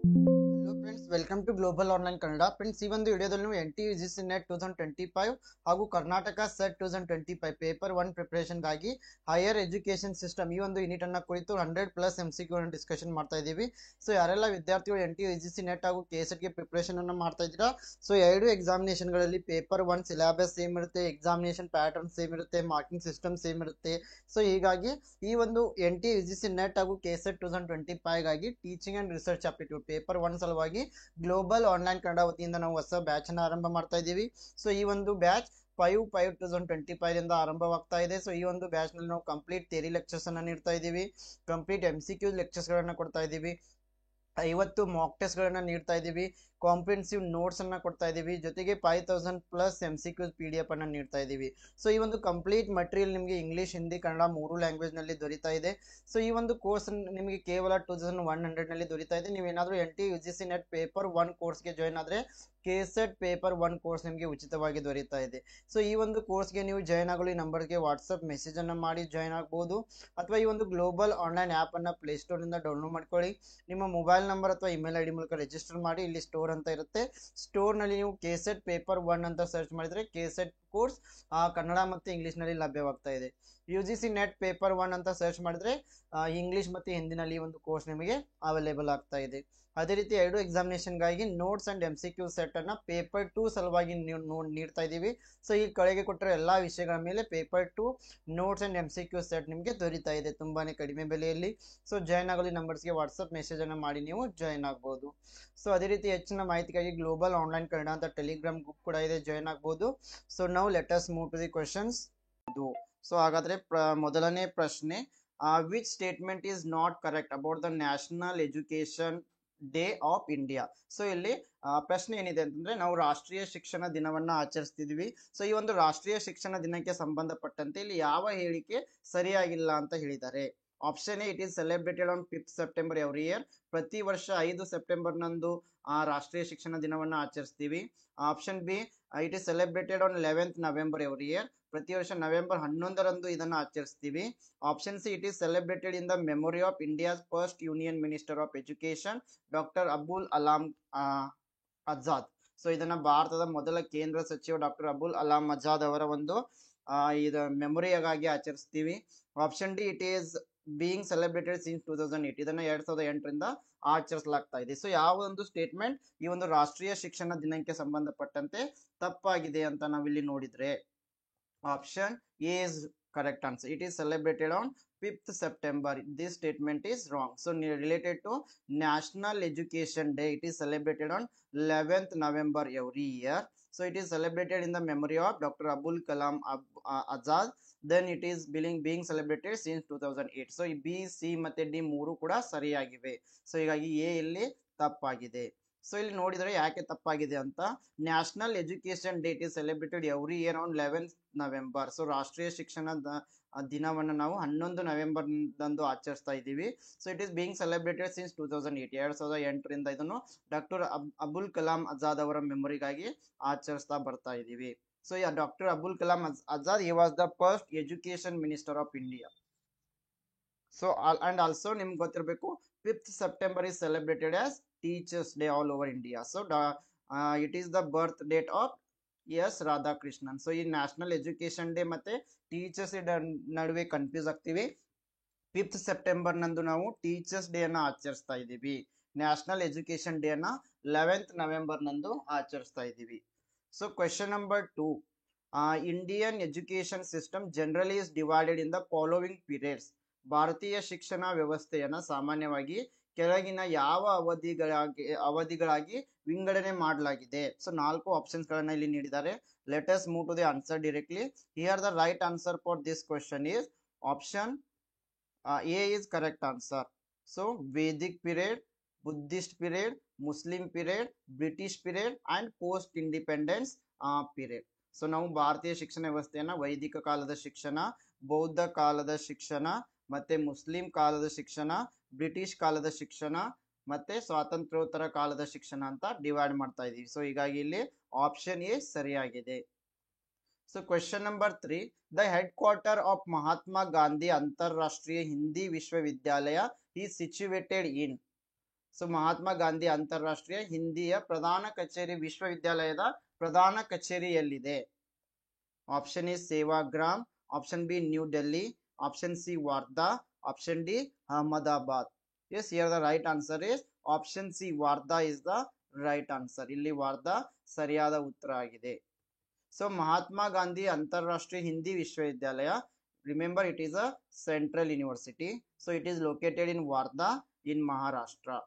Hello friends, welcome to global online Kannada. Friends, ಈ ಒಂದು ವಿಡಿಯೋದಲ್ಲಿ ನೀವು NTUGC ನೆಟ್ 2025 ಹಾಗೂ ಕರ್ನಾಟಕ ಸೆಟ್ 2025 ಪೇಪರ್ 1 ಪ್ರಿಪರೇಷನ್ಗಾಗಿ ಹೈಯರ್ ಎಜುಕೇಶನ್ ಸಿಸ್ಟಮ್ ಈ ಒಂದು ಯೂನಿಟ್ ಅನ್ನ ಕುರಿತು 100+ MCQ ಅನ್ನು ಡಿಸ್ಕಷನ್ ಮಾಡ್ತಾ ಇದ್ದೀವಿ. ಸೊ ಯಾರೆಲ್ಲ ವಿದ್ಯಾರ್ಥಿಗಳು NTUGC ನೆಟ್ ಹಾಗೂ KSET ಗೆ ಪ್ರಿಪರೇಷನ್ ಅನ್ನು ಮಾಡ್ತಾ ಇದ್ದೀರಾ, ಸೊ ಎರಡು ಎಕ್ಸಾಮಿನೇಷನ್ ಗಳಲ್ಲಿ ಪೇಪರ್ 1 ಸಿಲೆಬಸ್ ಸೇಮ್ ಇರುತ್ತೆ, ಎಕ್ಸಾಮಿನೇಷನ್ ಪ್ಯಾಟರ್ನ್ ಸೇಮ್ ಇರುತ್ತೆ, ಮಾರ್ಕಿಂಗ್ ಸಿಸ್ಟಮ್ ಸೇಮ್ ಇರುತ್ತೆ. ಸೊ ಹೀಗಾಗಿ ಈ ಒಂದು NTUGC ನೆಟ್ ಹಾಗೂ KSET 2025 ಗಾಗಿ teaching and research aptitude paper 1 ಸಲುವಾಗಿ ಗ್ಲೋಬಲ್ ಆನ್ಲೈನ್ ಕನ್ನಡ ವತಿಯಿಂದ ನಾವು ಹೊಸ ಬ್ಯಾಚ್ ಅನ್ನು ಆರಂಭ ಮಾಡ್ತಾ ಇದ್ದೀವಿ. ಸೊ ಈ ಒಂದು ಬ್ಯಾಚ್ 5/5/2025 ಇಂದ ಆರಂಭವಾಗ್ತಾ ಇದೆ. ಸೊ ಈ ಒಂದು ಬ್ಯಾಚ್ ನಲ್ಲಿ ನಾವು ಕಂಪ್ಲೀಟ್ ಥಿಯರಿ ಲೆಕ್ಚರ್ಸ್ ಅನ್ನ ನೀಡ್ತಾ ಇದ್ದೀವಿ, ಕಂಪ್ಲೀಟ್ MCQ ಲೆಕ್ಚರ್ಸ್ ಗಳನ್ನ ಕೊಡ್ತಾ ಇದ್ದೀವಿ, 50 ಮಾಕ್ ಟೆಸ್ಟ್ ಗಳನ್ನ ನೀಡ್ತಾ ಇದ್ದೀವಿ, ಕಾಂಪ್ರಿಹೆನ್ಸಿವ್ ನೋಟ್ಸ್ ಅನ್ನ ಕೊಡ್ತಾ ಇದ್ದೀವಿ, ಜೊತೆಗೆ 5000+ MCQ PDF ಅನ್ನ ನೀಡ್ತಾ ಇದ್ದೀವಿ. ಸೊ ಈ ಒಂದು ಕಂಪ್ಲೀಟ್ ಮಟೀರಿಯಲ್ ನಿಮಗೆ ಇಂಗ್ಲಿಷ್, ಹಿಂದಿ, ಕನ್ನಡ 3 ಲ್ಯಾಂಗ್ವೇಜ್ ನಲ್ಲಿ ದೊರೀತಾ ಇದೆ. ಸೊ ಈ ಒಂದು ಕೋರ್ಸ್ ನಿಮಗೆ ಕೇವಲ 2100 ನಲ್ಲಿ ದೊರೀತಾ ಇದೆ. ನೀವೇನಾದ್ರೂ NTUGC ನೆಟ್ ಪೇಪರ್ 1 ಕೋರ್ಸ್ಗೆ ಜಾಯ್ನ್ ಆದ್ರೆ KSET ಪೇಪರ್ 1 ಕೋರ್ಸ್ ನಿಮಗೆ ಉಚಿತವಾಗಿ ದೊರೀತಾ ಇದೆ. ಸೊ ಈ ಒಂದು ಕೋರ್ಸ್ಗೆ ನೀವು ಜಾಯ್ನ್ ಆಗಲು ಈ ನಂಬರ್ಗೆ ವಾಟ್ಸಪ್ ಮೆಸೇಜ್ ಅನ್ನ ಮಾಡಿ ಜಾಯ್ನ್ ಆಗಬಹುದು, ಅಥವಾ ಈ ಒಂದು ಗ್ಲೋಬಲ್ ಆನ್ಲೈನ್ ಆಪ್ ಅನ್ನ ಪ್ಲೇಸ್ಟೋರ್ ನಿಂದ ಡೌನ್ಲೋಡ್ ಮಾಡ್ಕೊಳ್ಳಿ. ನಿಮ್ಮ ಮೊಬೈಲ್ ನಂಬರ್ ಅಥವಾ ಇಮೇಲ್ ID ಮೂಲಕ ರಿಜಿಸ್ಟರ್ ಮಾಡಿ. ಇಲ್ಲಿ ಸ್ಟೋರ್ ಅಂತ ಇರುತ್ತೆ, ಸ್ಟೋರ್ ನಲ್ಲಿ ನೀವು KSET ಪೇಪರ್ 1 ಅಂತ ಸರ್ಚ್ ಮಾಡಿದ್ರೆ KSET ಕೋರ್ಸ್ ಕನ್ನಡ ಮತ್ತು ಇಂಗ್ಲಿಷ್ ನಲ್ಲಿ ಲಭ್ಯವಾಗ್ತಾ ಇದೆ. UGC ನೆಟ್ ಪೇಪರ್ 1 ಅಂತ ಸರ್ಚ್ ಮಾಡಿದ್ರೆ ಇಂಗ್ಲಿಷ್ ಮತ್ತು ಹಿಂದಿನಲ್ಲಿ ಈ ಒಂದು ಕೋರ್ಸ್ ನಿಮಗೆ ಅವೈಲೇಬಲ್ ಆಗ್ತಾ ಇದೆ. ಅದೇ ರೀತಿ ಎರಡು ಎಕ್ಸಾಮಿನೇಷನ್ ಗಾಗಿ ನೋಟ್ಸ್ ಅಂಡ್ MCQ ಸೆಟ್ ಅನ್ನ ಪೇಪರ್ 2 ಸಲುವಾಗಿ ನೀಡ್ತಾ ಇದ್ದೀವಿ. ಸೊ ಈ ಕೆಳಗೆ ಕೊಟ್ಟಿರೋ ಎಲ್ಲಾ ವಿಷಯಗಳ ಮೇಲೆ paper 2 notes and MCQ set ನಿಮಗೆ ದೊರೀತಾ ಇದೆ ತುಂಬಾನೇ ಕಡಿಮೆ ಬೆಲೆಯಲ್ಲಿ. ಸೊ ಜಾಯ್ನ್ ಆಗಲು ನಂಬರ್ಸ್ಗೆ ವಾಟ್ಸಪ್ ಮೆಸೇಜ್ ಅನ್ನ ಮಾಡಿ ನೀವು ಜಾಯ್ನ್ ಆಗಬಹುದು. ಸೊ ಅದೇ ರೀತಿ ಹೆಚ್ಚಿನ ಮಾಹಿತಿಗಾಗಿ ಗ್ಲೋಬಲ್ ಆನ್ಲೈನ್ ಕನ್ನಡ ಅಂತ ಟೆಲಿಗ್ರಾಮ್ ಗ್ರೂಪ್ ಕೂಡ ಇದೆ, ಜಾಯ್ನ್ ಆಗಬಹುದು. So now let us move to the questions. So ಹಾಗಾದ್ರೆ ಮೊದಲನೇ ಪ್ರಶ್ನೆ, which statement is not correct about the national education day of India. So ಇಲ್ಲಿ ಪ್ರಶ್ನೆ ಏನಿದೆ ಅಂತಂದ್ರೆ, ನಾವು ರಾಷ್ಟ್ರೀಯ ಶಿಕ್ಷಣ ದಿನವನ್ನ ಆಚರಿಸ್ತಿದ್ವಿ. ಸೊ ಈ ಒಂದು ರಾಷ್ಟ್ರೀಯ ಶಿಕ್ಷಣ ದಿನಕ್ಕೆ ಸಂಬಂಧಪಟ್ಟಂತೆ ಇಲ್ಲಿ ಯಾವ ಹೇಳಿಕೆ ಸರಿಯಾಗಿಲ್ಲ ಅಂತ ಹೇಳಿದ್ದಾರೆ. Option A, it is celebrated on 5th September every year. ಪ್ರತಿ ವರ್ಷ 5 ಸೆಪ್ಟೆಂಬರ್ ನಂದು ರಾಷ್ಟ್ರೀಯ ಶಿಕ್ಷಣ ದಿನವನ್ನ ಆಚರಿಸ್ತೀವಿ. Option B, it is celebrated on 11th November every year. ಪ್ರತಿ ವರ್ಷ ನವೆಂಬರ್ 11ರಂದು ಇದನ್ನ ಆಚರಿಸ್ತೀವಿ. Option C, it is celebrated in the memory of India's first union minister of education doctor Abul Kalam Azad. So ಇದನ್ನ ಭಾರತದ ಮೊದಲ ಕೇಂದ್ರ ಸಚಿವ ಡಾಕ್ಟರ್ ಅಬುಲ್ ಕಲಾಂ ಆಜಾದ್ ಅವರ ಒಂದು ಇದು ಮೆಮೊರಿಯಾಗಿ ಆಚರಿಸ್ತೀವಿ. Option D, it is being celebrated since 2008. ಇದನ್ನ 2008ರಿಂದ ಆಚರಿಸಲಾಗ್ತಾ ಇದೆ. ಸೊ ಯಾವ ಒಂದು ಸ್ಟೇಟ್ಮೆಂಟ್ ಈ ಒಂದು ರಾಷ್ಟ್ರೀಯ ಶಿಕ್ಷಣ ದಿನಕ್ಕೆ ಸಂಬಂಧಪಟ್ಟಂತೆ ತಪ್ಪಾಗಿದೆ ಅಂತ ನಾವಿಲ್ಲಿ ನೋಡಿದ್ರೆ, option A is correct answer. It is celebrated on 5th September. This statement is wrong. So related to National Education Day, it is celebrated on 11th November every year. So it is celebrated in the memory of Dr. Abul Kalam Azad. Then it is being celebrated since 2008. So B, C ಮತ್ತೆ D ಮೂರು ಕೂಡ ಸರಿಯಾಗಿವೆ. So ಹೀಗಾಗಿ A ಇಲ್ಲಿ ತಪ್ಪಾಗಿದೆ. So ಇಲ್ಲಿ ನೋಡಿದ್ರೆ ಯಾಕೆ ತಪ್ಪಾಗಿದೆ ಅಂತ, national education day is celebrated every year on 11th November. So ರಾಷ್ಟ್ರೀಯ ಶಿಕ್ಷಣ ದಿನವನ್ನು ನಾವು 11 ನವೆಂಬರ್ ದಂದು ಆಚರಿಸ್ತಾ ಇದ್ದೀವಿ. So it is being celebrated since 2008. 2008ರಿಂದ ಇದನ್ನು ಡಾಕ್ಟರ್ ಅಬುಲ್ ಕಲಾಂ ಆಜಾದ್ ಅವರ ಮೆಮೊರಿಗಾಗಿ ಆಚರಿಸ್ತಾ ಬರ್ತಾ ಇದ್ದೀವಿ. So doctor Abul Kalam Azad, he was the first education minister of India. So and also ನಿಮ್ಗೆ ಗೊತ್ತಿರಬೇಕು, 5th September is celebrated as Teachers Day all over India. So it is the birth date of S Radhakrishnan. So ಈ national education day ಮತ್ತೆ teachers day ನಡುವೆ confuse ಆಗ್ತೀವಿ. 5th September ನಂದು ನಾವು teachers day ಅನ್ನ ಆಚರಿಸ್ತಾ ಇದ್ದೀವಿ, ನ್ಯಾಷನಲ್ ಎಜುಕೇಶನ್ ಡೇ ಅನ್ನ 11th ನವೆಂಬರ್ ನಂದು ಆಚರಿಸ್ತಾ ಇದ್ದೀವಿ. So question number 2, Indian education system generally is divided in the following periods. ಭಾರತೀಯ ಶಿಕ್ಷಣ ವ್ಯವಸ್ಥೆಯನ್ನ ಸಾಮಾನ್ಯವಾಗಿ ಕೆಳಗಿನ ಯಾವ ಅವಧಿಗಳಾಗಿ ವಿಂಗಡಣೆ ಮಾಡಲಾಗಿದೆ. ಸೊ 4 ಆಪ್ಷನ್ಸ್ ಗಳನ್ನ ಇಲ್ಲಿ ನೀಡಿದ್ದಾರೆ. Let us move to the answer directly. Here the right answer for this question is option A is correct answer. So Vedic period, Buddhist period, Muslim period, British period and post independence period. So ನಾವು ಭಾರತೀಯ ಶಿಕ್ಷಣ ವ್ಯವಸ್ಥೆಯನ್ನ ವೈದಿಕ ಕಾಲದ ಶಿಕ್ಷಣ, ಬೌದ್ಧ ಕಾಲದ ಶಿಕ್ಷಣ, ಮತ್ತೆ ಮುಸ್ಲಿಂ ಕಾಲದ ಶಿಕ್ಷಣ, ಬ್ರಿಟಿಷ್ ಕಾಲದ ಶಿಕ್ಷಣ ಮತ್ತೆ ಸ್ವಾತಂತ್ರ್ಯೋತ್ತರ ಕಾಲದ ಶಿಕ್ಷಣ ಅಂತ ಡಿವೈಡ್ ಮಾಡ್ತಾ ಇದೀವಿ. ಸೊ ಹೀಗಾಗಿ ಇಲ್ಲಿ ಆಪ್ಷನ್ ಎ ಸರಿಯಾಗಿದೆ. So question number 3, the headquarter of Mahatma Gandhi ಅಂತಾರಾಷ್ಟ್ರೀಯ ಹಿಂದಿ ವಿಶ್ವವಿದ್ಯಾಲಯ is situated in. So Mahatma Gandhi ಅಂತಾರಾಷ್ಟ್ರೀಯ ಹಿಂದಿಯ ಪ್ರಧಾನ ಕಚೇರಿ ವಿಶ್ವವಿದ್ಯಾಲಯದ ಪ್ರಧಾನ ಕಚೇರಿಯಲ್ಲಿದೆ? Option A Sevagram, option B New Delhi, option C Wardha, option D Ahmedabad. Yes, here the right answer is option C Wardha is the right answer. ಇಲ್ಲಿ ವಾರ್ಧಾ ಸರಿಯಾದ ಉತ್ತರ ಆಗಿದೆ. ಸೊ ಮಹಾತ್ಮ ಗಾಂಧಿ ಅಂತಾರಾಷ್ಟ್ರೀಯ ಹಿಂದಿ ವಿಶ್ವವಿದ್ಯಾಲಯ, remember it is a central university, so it is located in Wardha in Maharashtra.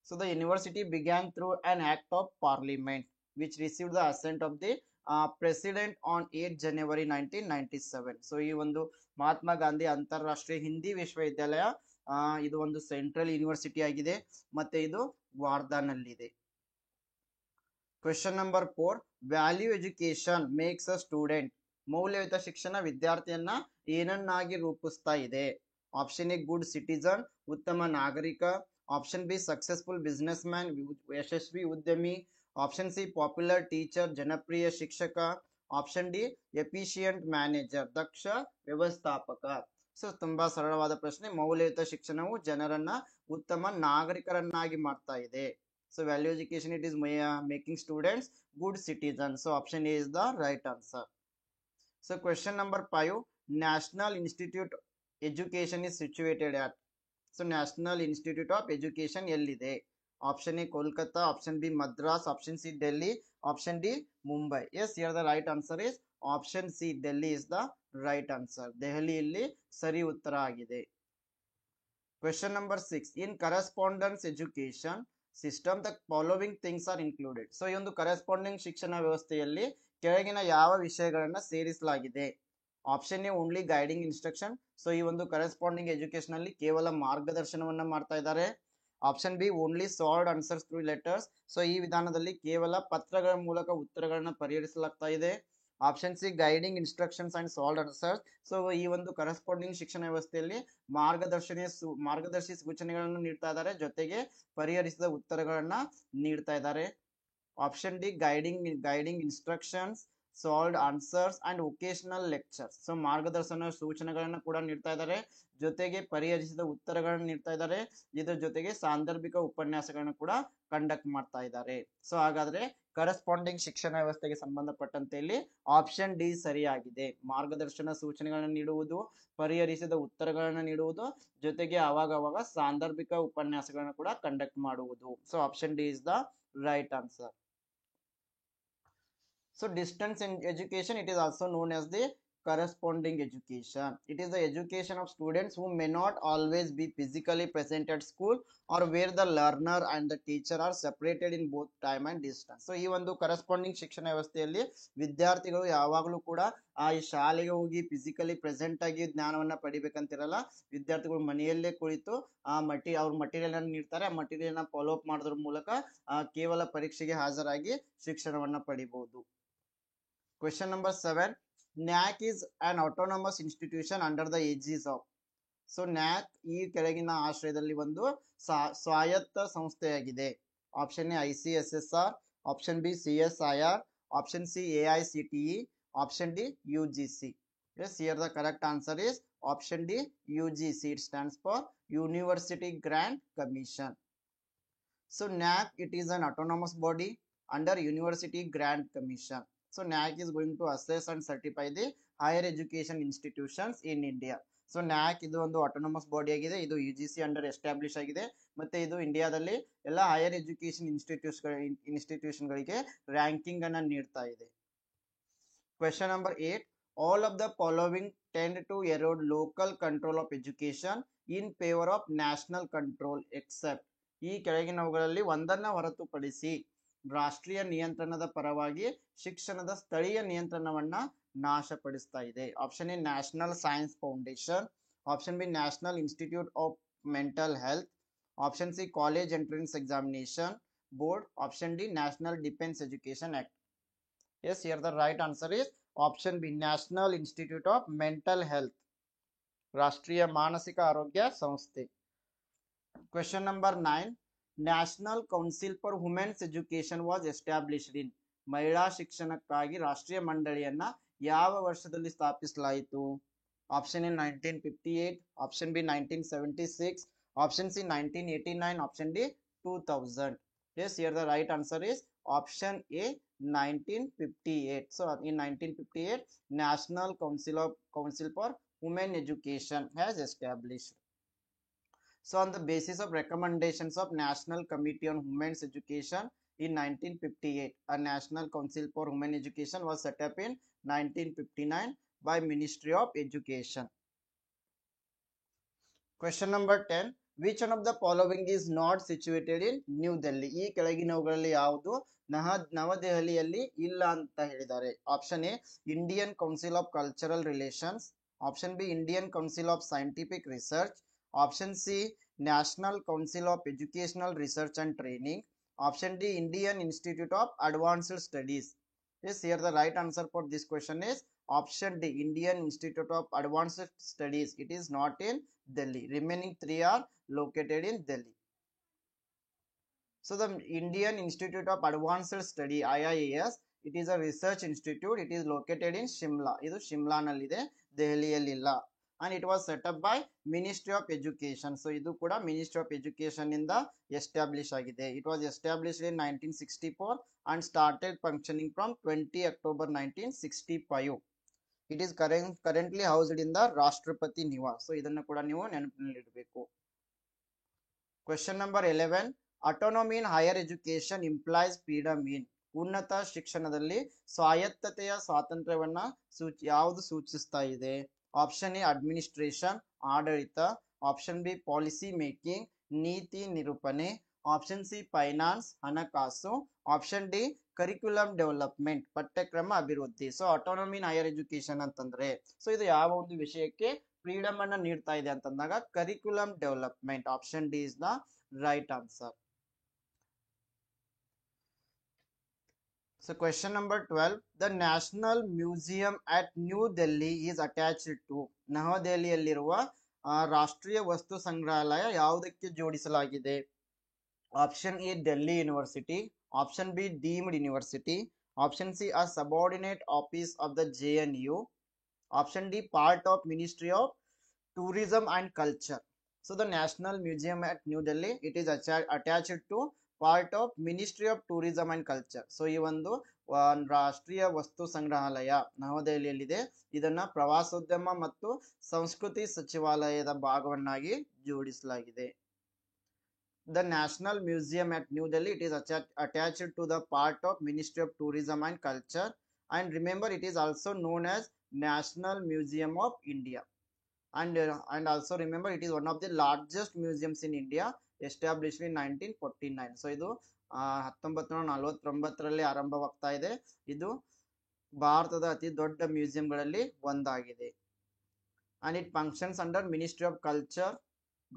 So the university began through an act of parliament which received the assent of the president on 8 January 1997. So ಈ ಒಂದು ಮಹಾತ್ಮ ಗಾಂಧಿ ಅಂತಾರಾಷ್ಟ್ರೀಯ ಹಿಂದಿ ವಿಶ್ವವಿದ್ಯಾಲಯ ಇದು ಒಂದು central university ಆಗಿದೆ ಮತ್ತೆ ಇದು ವಾರ್ಧಾನಲ್ಲಿದೆ. Question number 4, value education makes a student. ಮೌಲ್ಯಯುತ ಶಿಕ್ಷಣ ವಿದ್ಯಾರ್ಥಿಯನ್ನ ಏನನ್ನಾಗಿ ರೂಪಿಸ್ತಾ ಇದೆ? ಆಪ್ಷನ್ ಎ ಗುಡ್ ಸಿಟಿಜನ್, ಉತ್ತಮ ನಾಗರಿಕ, option B successful businessman, ಯಶಸ್ವಿ ಉದ್ಯಮಿ, ಆಪ್ಷನ್ ಸಿ ಪಾಪ್ಯುಲರ್ ಟೀಚರ್, ಜನಪ್ರಿಯ ಶಿಕ್ಷಕ, ಆಪ್ಷನ್ ಡಿ ಎಫಿಷಿಯಂಟ್ ಮ್ಯಾನೇಜರ್, ದಕ್ಷ ವ್ಯವಸ್ಥಾಪಕ. ಸೊ ತುಂಬಾ ಸರಳವಾದ ಪ್ರಶ್ನೆ. ಮೌಲ್ಯಯುತ ಶಿಕ್ಷಣವು ಜನರನ್ನ ಉತ್ತಮ ನಾಗರಿಕರನ್ನಾಗಿ ಮಾಡ್ತಾ ಇದೆ. So value education it is making students good citizen. So option A is the right answer. So question number 5, National Institute Education is situated at. So National Institute of Education ಎಲ್ಲಿದೆ? Option A Kolkata, option B Madras, option C Delhi, option D Mumbai. Yes, here the right answer is option C Delhi is the right answer. ದೆಹಲಿಯಲ್ಲಿ ಸರಿ ಉತ್ತರ ಆಗಿದೆ. Question number 6, in correspondence education system the following things are included. So ಈ ಒಂದು corresponding ಶಿಕ್ಷಣ ವ್ಯವಸ್ಥೆಯಲ್ಲಿ ಕೆಳಗಿನ ಯಾವ ವಿಷಯಗಳನ್ನ ಸೇರಿಸಲಾಗಿದೆ? Option A only guiding instruction. So ಈ ಒಂದು ಕರೆಸ್ಪಾಂಡಿಂಗ್ ಎಜುಕೇಶನ್ ಅಲ್ಲಿ ಕೇವಲ ಮಾರ್ಗದರ್ಶನವನ್ನ ಮಾಡ್ತಾ ಇದ್ದಾರೆ. Option B only solved answers through letters. So ಈ ವಿಧಾನದಲ್ಲಿ ಕೇವಲ ಪತ್ರಗಳ ಮೂಲಕ ಉತ್ತರಗಳನ್ನ ಪರಿಹರಿಸಲಾಗ್ತಾ ಇದೆ. Option C guiding instructions and solved answers. So ಈ ಒಂದು ಕರೆಸ್ಪಾಂಡಿಂಗ್ ಶಿಕ್ಷಣ ವ್ಯವಸ್ಥೆಯಲ್ಲಿ ಮಾರ್ಗದರ್ಶಿ ಸೂಚನೆಗಳನ್ನು ನೀಡ್ತಾ ಇದ್ದಾರೆ, ಜೊತೆಗೆ ಪರಿಹರಿಸಿದ ಉತ್ತರಗಳನ್ನ ನೀಡ್ತಾ ಇದ್ದಾರೆ. Option D guiding instructions, solved answers and vocational lectures. So ಮಾರ್ಗದರ್ಶನ ಸೂಚನೆಗಳನ್ನ ಕೂಡ ನೀಡ್ತಾ ಇದ್ದಾರೆ, ಜೊತೆಗೆ ಪರಿಹರಿಸಿದ ಉತ್ತರಗಳನ್ನ ನೀಡ್ತಾ ಇದ್ದಾರೆ, ಇದರ ಜೊತೆಗೆ ಸಾಂದರ್ಭಿಕ ಉಪನ್ಯಾಸಗಳನ್ನ ಕೂಡ ಕಂಡಕ್ಟ್ ಮಾಡ್ತಾ ಇದ್ದಾರೆ. ಸೊ ಹಾಗಾದ್ರೆ ಕರೆಸ್ಪಾಂಡಿಂಗ್ ಶಿಕ್ಷಣ ವ್ಯವಸ್ಥೆಗೆ ಸಂಬಂಧಪಟ್ಟಂತೆ ಇಲ್ಲಿ ಆಪ್ಷನ್ ಡಿ ಸರಿಯಾಗಿದೆ. ಮಾರ್ಗದರ್ಶನ ಸೂಚನೆಗಳನ್ನ ನೀಡುವುದು, ಪರಿಹರಿಸಿದ ಉತ್ತರಗಳನ್ನ ನೀಡುವುದು, ಜೊತೆಗೆ ಅವಾಗ ಸಾಂದರ್ಭಿಕ ಉಪನ್ಯಾಸಗಳನ್ನ ಕೂಡ ಕಂಡಕ್ಟ್ ಮಾಡುವುದು. So option D is the right answer. So distance in education, it is also known as the corresponding education. It is the education of students who may not always be physically present at school or where the learner and the teacher are separated in both time and distance. So ಈ ಒಂದು corresponding ಶಿಕ್ಷಣ ವ್ಯವಸ್ಥೆಯಲ್ಲಿ ವಿದ್ಯಾರ್ಥಿಗಳು ಯಾವಾಗಲೂ ಕೂಡ ಈ ಶಾಲೆಗೆ ಹೋಗಿ ಫಿಸಿಕಲಿ ಪ್ರೆಸೆಂಟ್ ಆಗಿ ಜ್ಞಾನವನ್ನ ಪಡಿಬೇಕಂತಿರಲ್ಲ. ವಿದ್ಯಾರ್ಥಿಗಳು ಮನೆಯಲ್ಲೇ ಕುಳಿತು ಅವ್ರ ಮಟೀರಿಯಲ್ ಅನ್ನು ನೀಡ್ತಾರೆ, ಆ ಮಟೀರಿಯಲ್ ನ ಫಾಲೋ ಅಪ್ ಮಾಡೋದ್ರ ಮೂಲಕ ಕೇವಲ ಪರೀಕ್ಷೆಗೆ ಹಾಜರಾಗಿ ಶಿಕ್ಷಣವನ್ನ ಪಡಿಬಹುದು. Question number 7, NAC is an autonomous institution under the aegis of. So NAC ಈ ಕೆಳಗಿನ ಆಶ್ರಯದಲ್ಲಿ ಒಂದು ಸ್ವಾಯತ್ತ ಸಂಸ್ಥೆಯಾಗಿದೆ. Option A ICSSR, option B CSIR, option C AICTE, option D UGC. Yes, here the correct answer is option D UGC. It stands for University Grant Commission. So NAC it is an autonomous body under University Grant Commission. So NAC is going to assess and certify the higher education institutions in India. So NAC ಇದು ಒಂದು autonomous body ಆಗಿದೆ, ಇದು UGC under establish ಆಗಿದೆ, ಮತ್ತೆ ಇದು ಇಂಡಿಯಾದಲ್ಲಿ ಎಲ್ಲ higher education ಇನ್ಸ್ಟಿಟ್ಯೂಷನ್ಗಳಿಗೆ ranking ಅನ್ನ ನೀಡ್ತಾ ಇದೆ. Question number 8, all of the following tend to erode local control of education in favor of national control except. ಈ ಕೆಳಗಿನವುಗಳಲ್ಲಿ ಒಂದನ್ನ ಹೊರತುಪಡಿಸಿ ರಾಷ್ಟ್ರೀಯ ನಿಯಂತ್ರಣದ ಪರವಾಗಿ ಶಿಕ್ಷಣದ ಸ್ಥಳೀಯ ನಿಯಂತ್ರಣವನ್ನ ನಾಶಪಡಿಸ್ತಾ ಇದೆ. Option A national science foundation, option B national institute of mental health, option C college entrance examination board, option D national defence education act. Yes, here the right answer is option B national institute of mental health, ರಾಷ್ಟ್ರೀಯ ಮಾನಸಿಕ ಆರೋಗ್ಯ ಸಂಸ್ಥೆ. Question number 9, national council for women's education was established in. ಮಹಿಳಾ ಶಿಕ್ಷಣಕ್ಕಾಗಿ ರಾಷ್ಟ್ರೀಯ ಮಂಡಳಿಯನ್ನ ಯಾವ ವರ್ಷದಲ್ಲಿ ಸ್ಥಾಪಿಸಲಾಯಿತು? Option A 1958, option B 1976, option C 1989, option D 2000. Yes, here the right answer is option A, 1958. So in 1958, National Council for Women Education has established. So on the basis of recommendations of National Committee on Women's Education in 1958, a National Council for Women Education was set up in 1959 by Ministry of Education. Question number 10. Which one of the following is not situated in New Delhi? ಈ ಕೆಳಗಿನವುಗಳಲ್ಲಿ ಯಾವುದು ನವದೆಹಲಿಯಲ್ಲಿ ಇಲ್ಲ ಅಂತ ಹೇಳಿದ್ದಾರೆ. Option A Indian council of cultural relations, option B Indian council of scientific research, option C national council of educational research and training, option D Indian institute of advanced studies. Yes, here the right answer for this question is option D, Indian Institute of Advanced Studies. It is not in Delhi. Remaining three are located in Delhi. So the Indian Institute of Advanced Study IIAS, it is a research institute. It is located in Shimla. Idu Shimla nallide, Delhi illa. And it was set up by Ministry of Education. So idu kuda Ministry of Education in the established agide. It was established in 1964 and started functioning from 20 October 1965. It is currently housed in the Rashtrapati Niwas. So idanna kuda neevu ನೆನಪಿನಲ್ಲಿಡಬೇಕು. Question number 11. Autonomy in higher education implies freedom in. ಉನ್ನತ ಶಿಕ್ಷಣದಲ್ಲಿ ಸ್ವಾಯತ್ತತೆಯ ಸ್ವಾತಂತ್ರ್ಯವನ್ನ ಯಾವುದು ಸೂಚಿಸ್ತಾ ಇದೆ? Option A administration, ಆಡಳಿತ, option B policy making, ನೀತಿ ನಿರೂಪಣೆ, option C finance, ಹಣಕಾಸು, ಆಪ್ಷನ್ ಡಿ ಕರಿಕ್ಯುಲಮ್ ಡೆವಲಪ್ಮೆಂಟ್, ಪಠ್ಯಕ್ರಮ ಅಭಿವೃದ್ಧಿ. ಸೊ ಆಟೋನಮಿ ಇನ್ ಹೈಯರ್ ಎಜುಕೇಶನ್ ಅಂತಂದ್ರೆ ಸೊ ಇದು ಯಾವ ಒಂದು ವಿಷಯಕ್ಕೆ ಫ್ರೀಡಮ್ ಅನ್ನ ನೀಡ್ತಾ ಇದೆ ಅಂತಂದಾಗ curriculum development. Option D is the right answer. So question number 12. The National Museum at New Delhi is attached to. ನವದೆಹಲಿಯಲ್ಲಿರುವ ರಾಷ್ಟ್ರೀಯ ವಸ್ತು ಸಂಗ್ರಹಾಲಯ ಯಾವುದಕ್ಕೆ ಜೋಡಿಸಲಾಗಿದೆ? Option A Delhi university, option B deemed university, option C a subordinate office of the JNU, option D part of ministry of tourism and culture. So the National Museum at New Delhi, it is attached to part of ministry of tourism and culture. So ಈ ಒಂದು ರಾಷ್ಟ್ರೀಯ ವಸ್ತು ಸಂಗ್ರಹಾಲಯ ನವದೆಹಲಿಯಲ್ಲಿದೆ. ಇದನ್ನ ಪ್ರವಾಸೋದ್ಯಮ ಮತ್ತು ಸಂಸ್ಕೃತಿ ಸಚಿವಾಲಯದ ಭಾಗವನ್ನಾಗಿ ಜೋಡಿಸಲಾಗಿದೆ. The National Museum at New Delhi, it is attached to the part of Ministry of Tourism and Culture, and remember it is also known as National Museum of India. And also remember it is one of the largest museums in India, established in 1949. So ಇದು 1949ರಲ್ಲಿ ಆರಂಭವಾಗ್ತಾ ಇದೆ. ಇದು ಭಾರತದ ಅತಿ ದೊಡ್ಡ ಮ್ಯೂಸಿಯಂಗಳಲ್ಲಿ ಒಂದಾಗಿದೆ. And it functions under ministry of culture,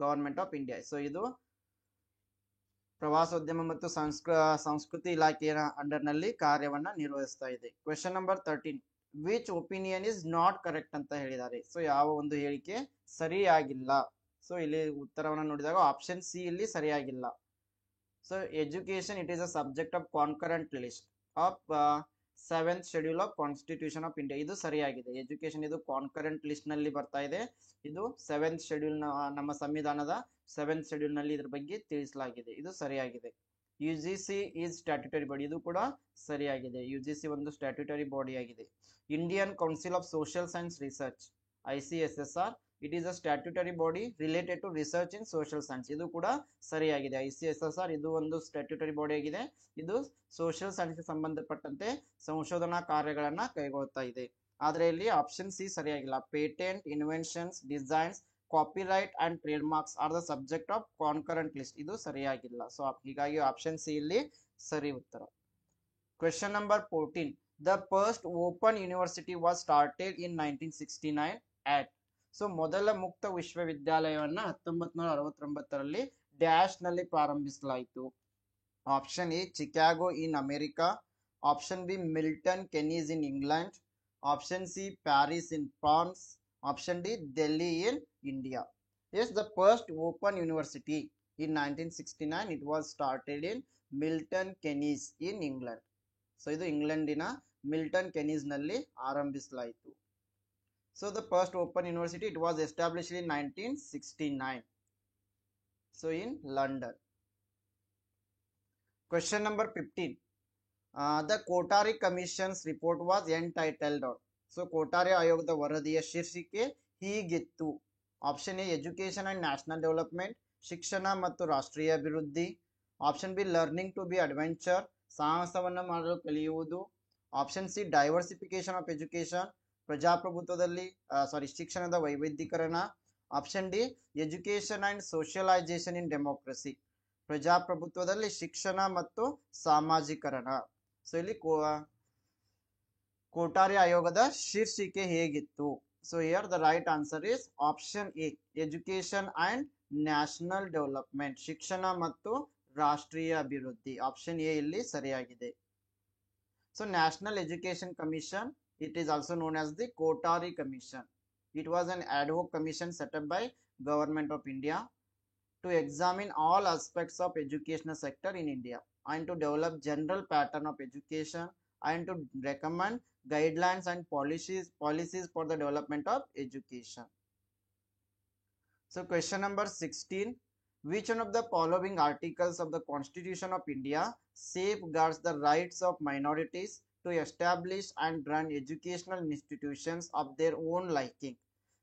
government of India. So ಇದು ಪ್ರವಾಸೋದ್ಯಮ ಮತ್ತು ಸಂಸ್ಕೃತಿ ಇಲಾಖೆಯ ಅಂಡರ್ ನಲ್ಲಿ ಕಾರ್ಯವನ್ನ ನಿರ್ವಹಿಸ್ತಾ ಇದೆ. Question number 13. Which opinion is not correct ಅಂತ ಹೇಳಿದ್ದಾರೆ. ಸೊ ಯಾವ ಒಂದು ಹೇಳಿಕೆ ಸರಿಯಾಗಿಲ್ಲ? ಸೊ ಇಲ್ಲಿ ಉತ್ತರವನ್ನು ನೋಡಿದಾಗ ಆಪ್ಷನ್ ಸಿ ಇಲ್ಲಿ ಸರಿಯಾಗಿಲ್ಲ. So education it is a subject of concurrent list of 7th schedule of constitution of India. ಇದು ಸರಿಯಾಗಿದೆ. ಎಜುಕೇಶನ್ ಇದು ಕಾನ್ಕರೆಂಟ್ ಲಿಸ್ಟ್ ನಲ್ಲಿ ಬರ್ತಾ ಇದೆ. ಇದು 7th ಶೆಡ್ಯೂಲ್, ನಮ್ಮ ಸಂವಿಧಾನದ 7th ಶೆಡ್ಯೂಲ್ ನಲ್ಲಿ ಇದ್ರ ಬಗ್ಗೆ ತಿಳಿಸಲಾಗಿದೆ. ಇದು ಸರಿಯಾಗಿದೆ. UGC is statutory body. ಇದು ಕೂಡ ಸರಿಯಾಗಿದೆ. UGC ಒಂದು ಸ್ಟ್ಯಾಟ್ಯೂಟರಿ ಬಾಡಿ ಆಗಿದೆ. Indian council of social science research, ICSSR, it is a statutory body related to research in social science. ಇದು ಕೂಡ ಸರಿಯಾಗಿದೆ. ICSSR ಇದು ಒಂದು ಸ್ಟ್ಯಾಟ್ಯೂಟರಿ ಬಾಡಿ ಆಗಿದೆ. ಇದು ಸೋಷಿಯಲ್ ಸೈನ್ಸ್ಗೆ ಸಂಬಂಧಪಟ್ಟಂತೆ ಸಂಶೋಧನಾ ಕಾರ್ಯಗಳನ್ನ ಕೈಗೊಳ್ತಾ ಇದೆ. ಆದ್ರೆ ಇಲ್ಲಿ ಆಪ್ಷನ್ ಸಿ ಸರಿಯಾಗಿಲ್ಲ. Patent, inventions, designs, copyright and trade marks are the subject of concurrent list. ಇದು ಸರಿಯಾಗಿಲ್ಲ. ಸೊ ಹೀಗಾಗಿ ಆಪ್ಷನ್ ಸಿ ಇಲ್ಲಿ ಸರಿ ಉತ್ತರ. Question number 14. The first open university was started in 1969 at. So ಮೊದಲ ಮುಕ್ತ ವಿಶ್ವವಿದ್ಯಾಲಯವನ್ನ 1969ರಲ್ಲಿ ಡ್ಯಾಶ್ ನಲ್ಲಿ ಪ್ರಾರಂಭಿಸಲಾಯಿತು. Option A Chicago in America, option B Milton Keynes in England, option C Paris in France, option D Delhi in India. Yes, the first open university in 1969, it was started in Milton Keynes in England. So ಇದು ಇಂಗ್ಲೆಂಡಿನ Milton ಕೆನೀಸ್ ನಲ್ಲಿ ಆರಂಭಿಸಲಾಯಿತು. So the first open university, it was established in 1969. So in London. Question number 15. The Kotari Commission's report was entitled on. So Kotari ಆಯೋಗದ ವರದಿಯ ಶೀರ್ಷಿಕೆ ಹೀಗಿತ್ತು. Option A education and national development, ಶಿಕ್ಷಣ ಮತ್ತು ರಾಷ್ಟ್ರೀಯ ಅಭಿವೃದ್ಧಿ. Option B learning to be adventure, ಸಾಹಸವನ್ನು ಮಾಡಲು ಕಲಿಯುವುದು. Option C diversification of education, ಪ್ರಜಾಪ್ರಭುತ್ವದಲ್ಲಿ ಶಿಕ್ಷಣದ ವೈವಿಧ್ಯೀಕರಣ. Option D education and socialisation in democracy, ಪ್ರಜಾಪ್ರಭುತ್ವದಲ್ಲಿ ಶಿಕ್ಷಣ ಮತ್ತು ಸಾಮಾಜೀಕರಣ. ಸೊ ಇಲ್ಲಿ ಕೋಟಾರಿ ಆಯೋಗದ ಶೀರ್ಷಿಕೆ ಹೇಗಿತ್ತು? So here the right answer is option A education and national development, ಶಿಕ್ಷಣ ಮತ್ತು ರಾಷ್ಟ್ರೀಯ ಅಭಿವೃದ್ಧಿ. ಆಪ್ಷನ್ ಎ ಇಲ್ಲಿ ಸರಿಯಾಗಿದೆ. So national education commission, it is also known as the Kotari Commission. It was an ad hoc commission set up by Government of India to examine all aspects of educational sector in India and to develop general pattern of education and to recommend guidelines and policies for the development of education. So question number 16. Which one of the following articles of the Constitution of India safeguards the rights of minorities to establish and run educational institutions of their own liking?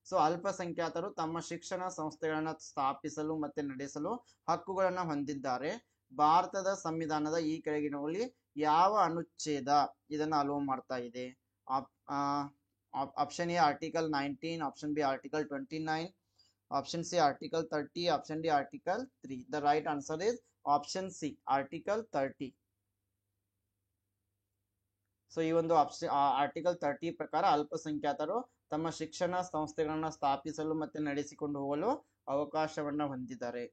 So ಅಲ್ಪಸಂಖ್ಯಾತರು ತಮ್ಮ ಶಿಕ್ಷಣ ಸಂಸ್ಥೆಗಳನ್ನು ಸ್ಥಾಪಿಸಲು ಮತ್ತೆ ನಡೆಸಲು ಹಕ್ಕುಗಳನ್ನು ಹೊಂದಿದ್ದಾರೆ. ಭಾರತದ ಸಂವಿಧಾನದ ಈ ಕೆಳಗಿನವುಗಳಲ್ಲಿ ಯಾವ ಅನುಚ್ಛೇದ ಇದನ್ನು ಅಲೋ ಮಾಡ್ತಾ ಇದೆ? Option A article 19, option B article 29, option C article 30, option D article 3. The right answer is option C article 30. So ಈ ಒಂದು ಆರ್ಟಿಕಲ್ 30 ಪ್ರಕಾರ ಅಲ್ಪಸಂಖ್ಯಾತರು ತಮ್ಮ ಶಿಕ್ಷಣ ಸಂಸ್ಥೆಗಳನ್ನು ಸ್ಥಾಪಿಸಲು ಮತ್ತೆ ನಡೆಸಿಕೊಂಡು ಹೋಗಲು ಅವಕಾಶವನ್ನು ಹೊಂದಿದ್ದಾರೆ.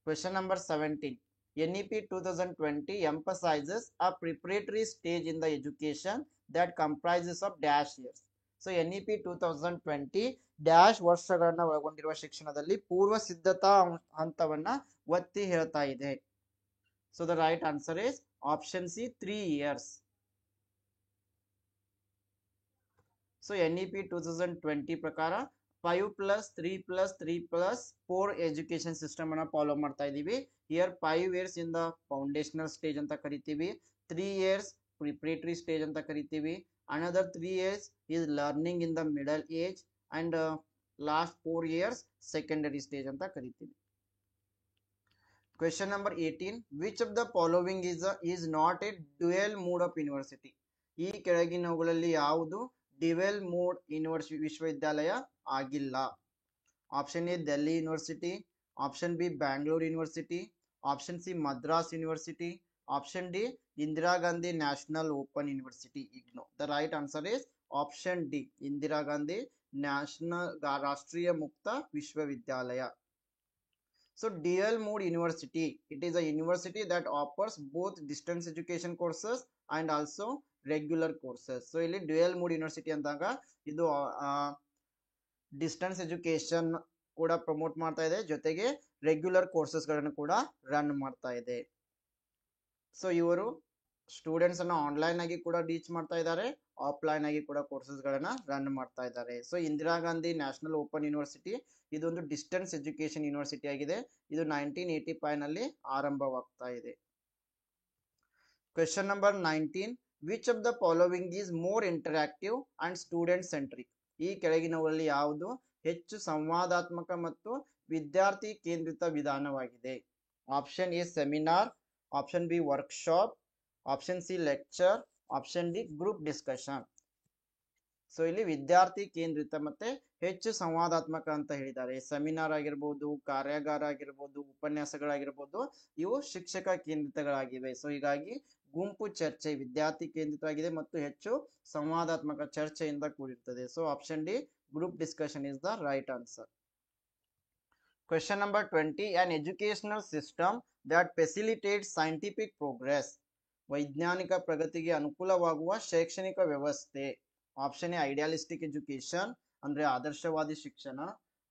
Question number 17. NEP 2020 emphasizes a preparatory stage in the education that comprises of dash years. So NEP 2020 dash ವರ್ಷಗಳನ್ನ ಒಳಗೊಂಡಿರುವ ಶಿಕ್ಷಣದಲ್ಲಿ ಪೂರ್ವ ಸಿದ್ಧತಾ ಹಂತವನ್ನ ಒತ್ತಿ ಹೇಳ್ತಾ ಇದೆ. So the right answer is option C 3 years. So NEP 2020 ಪ್ರಕಾರ 5+3+3+4 ಎಜುಕೇಶನ್ ಸಿಸ್ಟಮ್ ಅನ್ನ ಫಾಲೋ ಮಾಡ್ತಾ ಇದೀವಿ. Year 5 years in the foundational stage ಅಂತ ಕರಿತೀವಿ, 3 years ಪ್ರಿಪರೇಟರಿ ಸ್ಟೇಜ್ ಅಂತ ಕರಿತೀವಿ, another 3 years is learning in the middle age, and last 4 years secondary stage ಅಂತ ಕರಿತೀವಿ. Question number 18. Which of the following is not a dual mode of university? ಈ ಕೆಳಗಿನವುಗಳಲ್ಲಿ ಯಾವುದು dual mode ವಿಶ್ವವಿದ್ಯಾಲಯ ಆಗಿಲ್ಲ? Option A Delhi university, option B Bangalore university, option C Madras university, option D Indira Gandhi national open university IGNOU. The right answer is option D Indira Gandhi national ರಾಷ್ಟ್ರೀಯ ಮುಕ್ತ ವಿಶ್ವವಿದ್ಯಾಲಯ. So dual mode university, it is a university that offers both distance education courses and also regular courses. So ಇಲ್ಲಿ dual mode university ಅಂದಾಗ ಇದು distance education ಕೂಡ promote ಮಾಡ್ತಾ ಇದೆ, ಜೊತೆಗೆ ರೆಗ್ಯುಲರ್ ಕೋರ್ಸಸ್ ಗಳನ್ನು ಕೂಡ ರನ್ ಮಾಡ್ತಾ ಇದೆ. ಸೊ ಇವರು ಸ್ಟೂಡೆಂಟ್ಸ್ ಅನ್ನ ಆನ್ಲೈನ್ ಆಗಿ ಕೂಡ ಟೀಚ್ ಮಾಡ್ತಾ ಇದ್ದಾರೆ, ಆಫ್ಲೈನ್ ಆಗಿ ಕೂಡ ಕೋರ್ಸಸ್ ಗಳನ್ನ ರನ್ ಮಾಡ್ತಾ ಇದ್ದಾರೆ. So Indira Gandhi national open university ಇದೊಂದು ಡಿಸ್ಟೆನ್ಸ್ ಎಜುಕೇಶನ್ ಯೂನಿವರ್ಸಿಟಿ ಆಗಿದೆ. ಇದು 1985 ನಲ್ಲಿ ಆರಂಭವಾಗ್ತಾ ಇದೆ. Question number 19. Which of the following is more interactive and student centric? ಈ ಕೆಳಗಿನವುಗಳಲ್ಲಿ ಯಾವುದು ಹೆಚ್ಚು ಸಂವಾದಾತ್ಮಕ ಮತ್ತು ವಿದ್ಯಾರ್ಥಿ ಕೇಂದ್ರಿತ ವಿಧಾನವಾಗಿದೆ? Option A seminar, option B workshop, option C lecture, option D group discussion. So ಇಲ್ಲಿ ವಿದ್ಯಾರ್ಥಿ ಕೇಂದ್ರಿತ ಮತ್ತೆ ಹೆಚ್ಚು ಸಂವಾದಾತ್ಮಕ ಅಂತ ಹೇಳಿದ್ದಾರೆ. ಸೆಮಿನಾರ್ ಆಗಿರ್ಬೋದು, ಕಾರ್ಯಾಗಾರ ಆಗಿರ್ಬೋದು, ಉಪನ್ಯಾಸಗಳಾಗಿರ್ಬೋದು, ಇವು ಶಿಕ್ಷಕ ಕೇಂದ್ರಿತಗಳಾಗಿವೆ. ಸೊ ಹೀಗಾಗಿ ಗುಂಪು ಚರ್ಚೆ ವಿದ್ಯಾರ್ಥಿ ಕೇಂದ್ರಿತವಾಗಿದೆ ಮತ್ತು ಹೆಚ್ಚು ಸಂವಾದಾತ್ಮಕ ಚರ್ಚೆಯಿಂದ ಕೂಡಿರ್ತದೆ. So option D group discussion is the right answer. Question number 20. An educational system that facilitates scientific progress, ವೈಜ್ಞಾನಿಕ ಪ್ರಗತಿಗೆ ಅನುಕೂಲವಾಗುವ ಶೈಕ್ಷಣಿಕ ವ್ಯವಸ್ಥೆ. ಆಪ್ಷನ್ ಎ ಐಡಿಯಾಲಿಸ್ಟಿಕ್ ಎಜುಕೇಶನ್ ಅಂದ್ರೆ ಆದರ್ಶವಾದಿ ಶಿಕ್ಷಣ,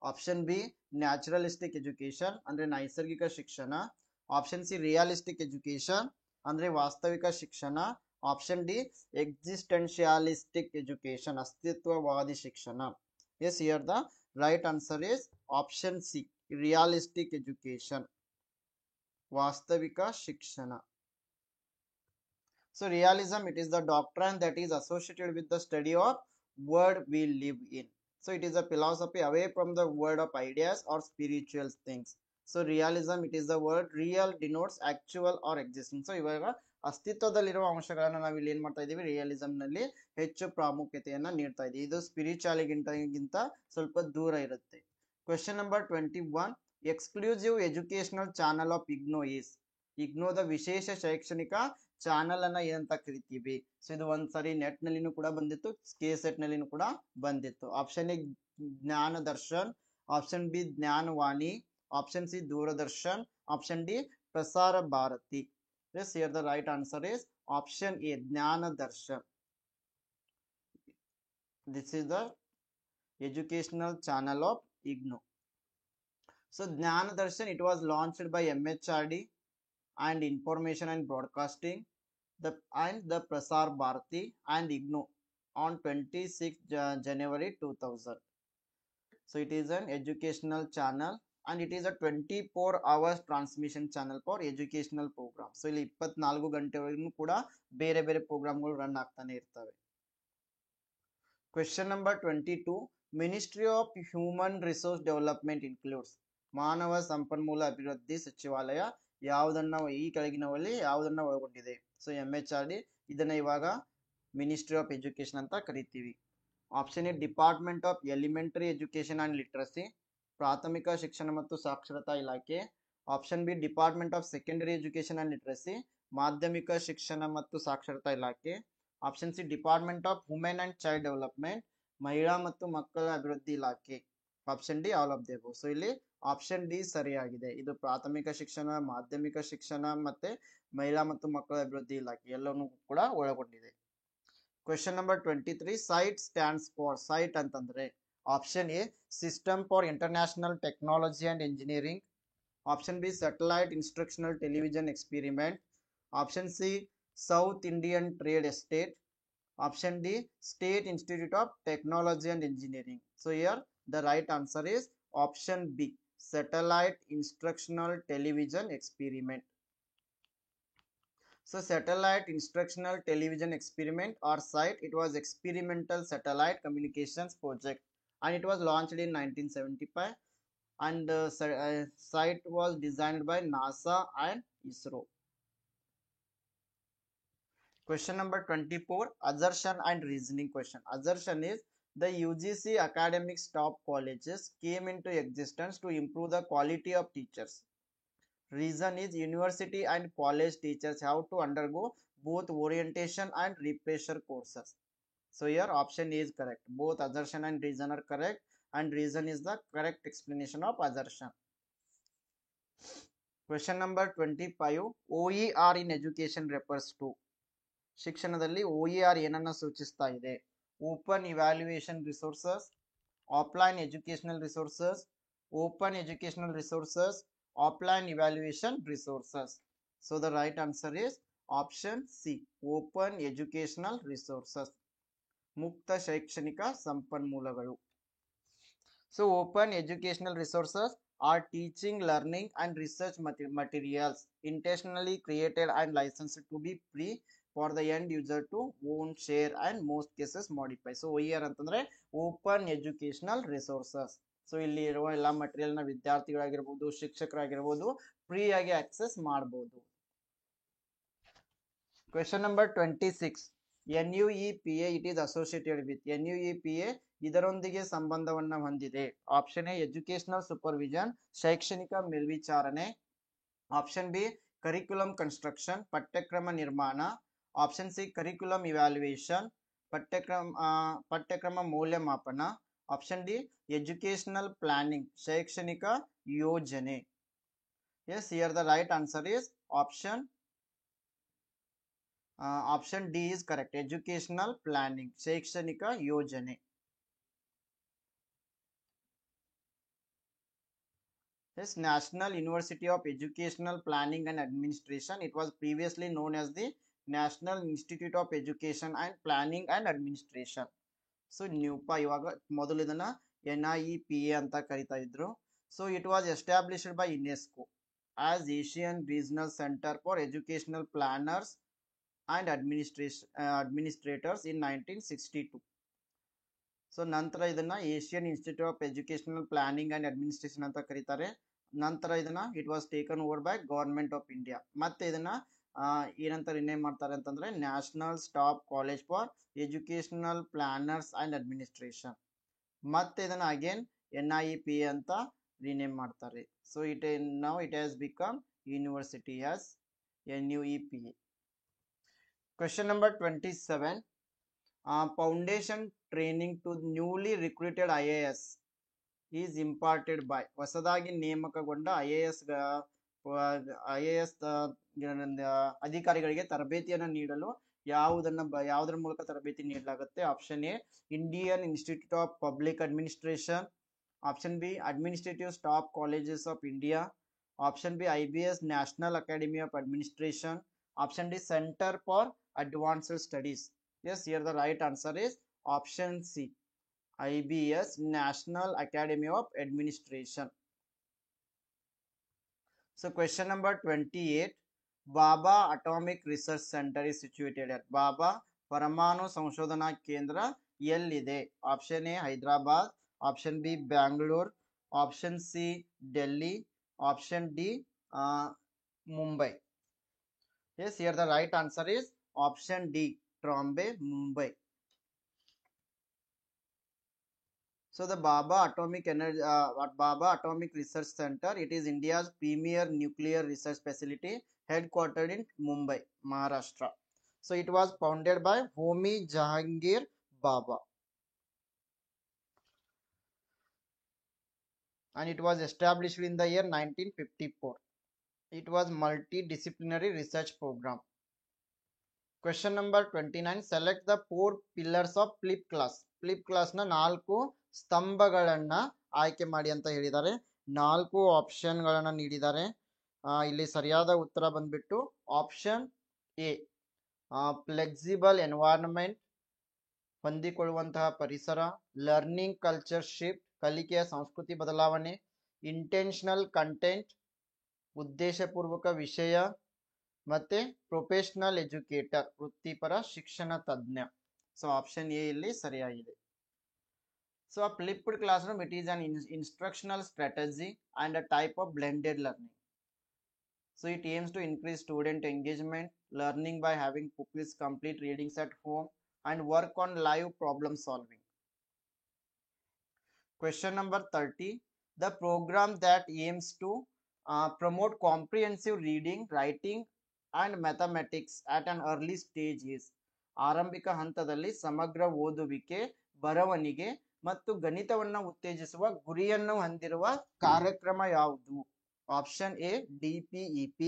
ಆಪ್ಷನ್ ಬಿ ನ್ಯಾಚುರಲಿಸ್ಟಿಕ್ ಎಜುಕೇಶನ್ ಅಂದ್ರೆ ನೈಸರ್ಗಿಕ ಶಿಕ್ಷಣ, ಆಪ್ಷನ್ ಸಿ ರಿಯಲಿಸ್ಟಿಕ್ ಎಜುಕೇಶನ್ ಅಂದ್ರೆ ವಾಸ್ತವಿಕ ಶಿಕ್ಷಣ, ಆಪ್ಷನ್ ಡಿ ಎಕ್ಸಿಸ್ಟೆನ್ಶಿಯಾಲಿಸ್ಟಿಕ್ ಎಜುಕೇಶನ್ ಅಸ್ತಿತ್ವವಾದಿ ಶಿಕ್ಷಣ. Yes, here the right answer is option C realistic education ವಾಸ್ತವಿಕ ಶಿಕ್ಷಣ. So realism, it is the doctrine that is associated with the study of world we live in. So it is a philosophy away from the world of ideas or spiritual things. So realism, it is the word real denotes actual or existing. So ಇವಾಗ ಅಸ್ತಿತ್ವದಲ್ಲಿರುವ ಅಂಶಗಳನ್ನು ನಾವು ಇಲ್ಲಿ ಏನ್ ಮಾಡ್ತಾ ಇದೀವಿ, realism ನಲ್ಲಿ ಹೆಚ್ಚು ಪ್ರಾಮುಖ್ಯತೆಯನ್ನ ನೀಡ್ತಾ ಇದೀವಿ. ಇದು ಸ್ಪಿರಿಚುಯಾಲಿಗಿಂತ ಸ್ವಲ್ಪ ದೂರ ಇರುತ್ತೆ. Question number 21. Exclusive educational channel of IGNOU is. ಇಗ್ನೋದ ವಿಶೇಷ ಶೈಕ್ಷಣಿಕ ಚಾನಲ್ ಅನ್ನ ಏನಂತ ಕರಿತೀವಿ? ಸೊ ಇದು ಒಂದ್ಸರಿ ನೆಟ್ ನಲ್ಲಿನೂ ಕೂಡ ಬಂದಿತ್ತು, ಕೆ ಸೆಟ್ ನಲ್ಲಿನೂ ಕೂಡ ಬಂದಿತ್ತು. ಆಪ್ಷನ್ ಎ ಜ್ಞಾನ Darshan, option B Gyan Vani, option C Doordarshan, option D Prasar Bharati. Yes, here the right answer is option A, Jnana Darshan. This is the educational channel of IGNOU. So Jnana Darshan, it was launched by MHRD and Information and Broadcasting, and the Prasar Bharati and IGNOU on 26 January 2000. So it is an educational channel and it is a 24 hours transmission channel for educational program. So ಇಲ್ಲಿ 24 ಗಂಟೆವರೆಗೂ ಕೂಡ ಬೇರೆ ಬೇರೆ ಪ್ರೋಗ್ರಾಮ್ಗಳು run ಆಗ್ತಾನೆ ಇರ್ತವೆ. Question number 22. Ministry of human resource development includes. ಮಾನವ ಸಂಪನ್ಮೂಲ ಅಭಿವೃದ್ಧಿ ಸಚಿವಾಲಯ ಯಾವುದನ್ನ ಈ ಕೆಳಗಿನವಲ್ಲಿ ಯಾವುದನ್ನ ಒಳಗೊಂಡಿದೆ? ಸೊ MHRD, ಇದನ್ನ ಇವಾಗ ಮಿನಿಸ್ಟ್ರಿ ಆಫ್ ಎಜುಕೇಶನ್ ಅಂತ ಕರಿತೀವಿ. Option A department of elementary education and literacy, ಪ್ರಾಥಮಿಕ ಶಿಕ್ಷಣ ಮತ್ತು ಸಾಕ್ಷರತಾ ಇಲಾಖೆ. Option B department of secondary education and literacy, ಮಾಧ್ಯಮಿಕ ಶಿಕ್ಷಣ ಮತ್ತು ಸಾಕ್ಷರತಾ ಇಲಾಖೆ. Option C department of women and child development, ಮಹಿಳಾ ಮತ್ತು ಮಕ್ಕಳ ಅಭಿವೃದ್ಧಿ ಇಲಾಖೆ. Option D all of the above. So ಇಲ್ಲಿ ಆಪ್ಷನ್ ಡಿ ಸರಿಯಾಗಿದೆ. ಇದು ಪ್ರಾಥಮಿಕ ಶಿಕ್ಷಣ, ಮಾಧ್ಯಮಿಕ ಶಿಕ್ಷಣ ಮತ್ತೆ ಮಹಿಳಾ ಮತ್ತು ಮಕ್ಕಳ ಅಭಿವೃದ್ಧಿ ಇಲಾಖೆ ಎಲ್ಲವನ್ನೂ ಕೂಡ ಒಳಗೊಂಡಿದೆ. Question number 23. SITE stands for. SITE ಅಂತಂದ್ರೆ option A system for international technology and engineering, option B satellite instructional television experiment, option C south Indian trade estate, option D state institute of technology and engineering. So here the right answer is option B, satellite instructional television experiment. So satellite instructional television experiment or SITE, it was experimental satellite communications project and it was launched in 1975 and SITE was designed by NASA and ISRO. Question number 24. Assertion and reasoning question. Assertion is the UGC academic staff colleges came into existence to improve the quality of teachers. Reason is university and college teachers have to undergo both orientation and refresher courses. So here option A is correct. Both assertion and reason are correct and reason is the correct explanation of assertion. Question number 25. OER in education refers to. ಶಿಕ್ಷಣದಲ್ಲಿ OER ಏನನ್ನ ಸೂಚಿಸ್ತಾ ಇದೆ? Open evaluation resources, offline educational resources, open educational resources, offline evaluation resources. So the right answer is option C, open educational resources, ಮುಕ್ತ ಶೈಕ್ಷಣಿಕ ಸಂಪನ್ಮೂಲಗಳು. So open educational resources are teaching, learning and research materials intentionally created and licensed to be free for the end user to own, share and most cases modify. So OER ಅಂತಂದ್ರೆ open educational resources. So ಇಲ್ಲಿ ಇರುವ ಎಲ್ಲ material ನ ವಿದ್ಯಾರ್ಥಿಗಳಾಗಿರ್ಬೋದು, ಶಿಕ್ಷಕರಾಗಿರ್ಬೋದು free ಆಗಿ access ಮಾಡಬಹುದು. Question number 26. NUEPA it is associated with. NUEPA ಇದರೊಂದಿಗೆ ಸಂಬಂಧವನ್ನ ಹೊಂದಿದೆ. ಆಪ್ಷನ್ ಎ ಎಜುಕೇಶನಲ್ ಸೂಪರ್ವಿಷನ್, ಶೈಕ್ಷಣಿಕ ಮೇಲ್ವಿಚಾರಣೆ, ಆಪ್ಷನ್ ಬಿ ಕರಿಕ್ಯುಲಮ್ ಕನ್ಸ್ಟ್ರಕ್ಷನ್, ಪಠ್ಯಕ್ರಮ ನಿರ್ಮಾಣ, ಆಪ್ಷನ್ ಸಿ ಕರಿಕ್ಯುಲಮ್ ಇವ್ಯಾಲ್ಯೂಯೇಷನ್, ಪಠ್ಯಕ್ರಮ ಮೌಲ್ಯಮಾಪನ, ಆಪ್ಷನ್ ಡಿ ಎಜುಕೇಶನಲ್ ಪ್ಲಾನಿಂಗ್, ಶೈಕ್ಷಣಿಕ ಯೋಜನೆ. Yes, here the right answer is option D is correct. Educational planning, ಶೈಕ್ಷಣಿಕ ಯೋಜನೆ. Yes, National University of Educational Planning and Administration. It was previously known as the National Institute of Education and Planning and Administration. So NUPA ಇವಾಗ ಮೊದಲು ಇದನ್ನ NIEPA ಅಂತ ಕರೀತಾ ಇದ್ರು. So it was established by UNESCO as Asian Regional Center for Educational Planners and administrators in 1962. So ನಂತರ ಇದನ್ನ Asian institute of educational planning and administration ಅಂತ ಕರೀತಾರೆ. ನಂತರ ಇದನ್ನ it was taken over by government of India. ಮತ್ತೆ ಇದನ್ನ ಏನಂತ rename ಮಾಡ್ತಾರೆ ಅಂತಂದ್ರೆ national staff college for educational planners and administration. ಮತ್ತೆ ಇದನ್ನ ಅಗೇನ್ NIEP ಅಂತ ರಿನೇಮ್ ಮಾಡ್ತಾರೆ. So now it has become university as NUEP. Question number 27. Foundation training to newly recruited IAS is imparted by. ಹೊಸದಾಗಿ ನೇಮಕಗೊಂಡ IAS ಅಧಿಕಾರಿಗಳಿಗೆ ತರಬೇತಿಯನ್ನು ನೀಡಲು ಯಾವುದರ ಮೂಲಕ ತರಬೇತಿ ನೀಡಲಾಗುತ್ತೆ? Option A Indian institute of public administration, option B administrative staff colleges of India, option B IBS national academy of administration, option D centre for advanced studies. Yes, here the right answer is option C, IBS National Academy of Administration. So question number 28. Baba Atomic Research Center is situated at. Baba Paramanu Sanchodhana Kendra ellide? Option A Hyderabad, option B Bangalore, option C Delhi, option D Mumbai. Yes, here the right answer is option D, Trombay, Mumbai. So the Baba Atomic Research Center, it is India's premier nuclear research facility headquartered in Mumbai, Maharashtra. So it was founded by Homi Jahangir Baba. And it was established in the year 1954. It was multidisciplinary research program. Question number 29. Select the 4 pillars of flip class. Flip class ನ 4 ಸ್ತಂಭಗಳನ್ನ ಆಯ್ಕೆ ಮಾಡಿ ಅಂತ ಹೇಳಿದ್ದಾರೆ. 4 option ಗಳನ್ನ ನೀಡಿದ್ದಾರೆ. ಇಲ್ಲಿ ಸರಿಯಾದ ಉತ್ತರ ಬಂದ್ಬಿಟ್ಟು ಆಪ್ಷನ್ ಎ, ಫ್ಲೆಕ್ಸಿಬಲ್ ಎನ್ವೈರನ್ಮೆಂಟ್, ಹೊಂದಿಕೊಳ್ಳುವಂತಹ ಪರಿಸರ, ಲರ್ನಿಂಗ್ ಕಲ್ಚರ್ ಶಿಫ್ಟ್, ಕಲಿಕೆಯ ಸಂಸ್ಕೃತಿ ಬದಲಾವಣೆ, ಇಂಟೆನ್ಷನಲ್ ಕಂಟೆಂಟ್, ಉದ್ದೇಶಪೂರ್ವಕ ವಿಷಯ, ಮತ್ತೆ ಪ್ರೊಫೆಷನಲ್ ಎಜುಕೇಟರ್, ವೃತ್ತಿಪರ ಶಿಕ್ಷಣ ತಜ್ಞ. ಸೊ ಆಪ್ಷನ್ ಎ ಇಲ್ಲಿ ಸರಿಯಾಗಿದೆ. So a flipped classroom, it is an instructional strategy and a type of blended learning. So it aims to increase student engagement, learning by having pupils complete readings at home and work on live problem solving. Question number 30. The program that aims to promote comprehensive reading, writing and mathematics at an early stage is. ಆರಂಭಿಕ ಹಂತದಲ್ಲಿ ಸಮಗ್ರ ಓದುವಿಕೆ, ಬರವಣಿಗೆ ಮತ್ತು ಗಣಿತವನ್ನು ಉತ್ತೇಜಿಸುವ ಗುರಿಯನ್ನು ಹೊಂದಿರುವ ಕಾರ್ಯಕ್ರಮ ಯಾವುದು? Option A DPEP,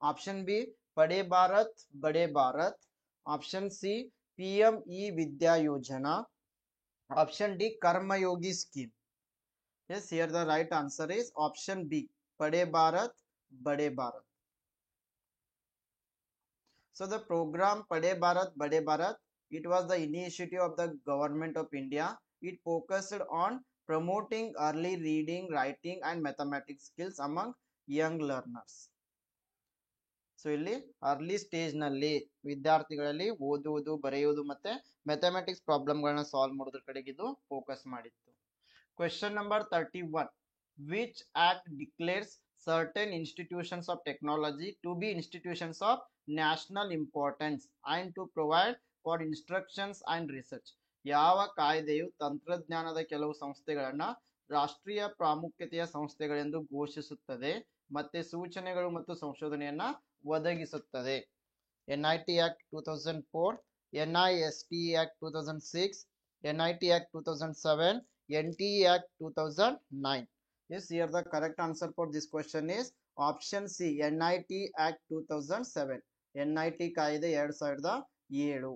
option B Padhe Bharat Badhe Bharat, option C PME Vidya Yojana, option D Karmayogi scheme. Yes, here the right answer is option B, Pade Bharat Bade Bharat. So the program Pade Bharat Bade Bharat, it was the initiative of the government of India. It focused on promoting early reading, writing and mathematics skills among young learners. So ಇಲ್ಲಿ early stage ನಲ್ಲಿ ವಿದ್ಯಾರ್ಥಿಗಳಲ್ಲಿ ಓದುವುದು, ಬರೆಯುವುದು ಮತ್ತೆ mathematics problem ಗಳನ್ನ solve ಮಾಡೋದ್ರ ಕಡೆಗೆ ಇದು ಫೋಕಸ್ ಮಾಡಿತ್ತು. Question number 31. Which act declares certain institutions of technology to be institutions of national importance and to provide for instructions and research? ಯಾವ ಕಾಯ್ದೆಯು ತಂತ್ರಜ್ಞಾನದ ಕೆಲವು ಸಂಸ್ಥೆಗಳನ್ನ ರಾಷ್ಟ್ರೀಯ ಪ್ರಾಮುಖ್ಯತೆಯ ಸಂಸ್ಥೆಗಳೆಂದು ಘೋಷಿಸುತ್ತದೆ ಮತ್ತೆ ಸೂಚನೆಗಳು ಮತ್ತು ಸಂಶೋಧನೆಯನ್ನ ಒದಗಿಸುತ್ತದೆ? NIT Act 2004, NIST Act 2006, NIT Act 2007, NTE Act 2009. Yes, here the correct answer for this question is option C, NIT Act 2007. NIT ಕಾಯ್ದೆ 2007.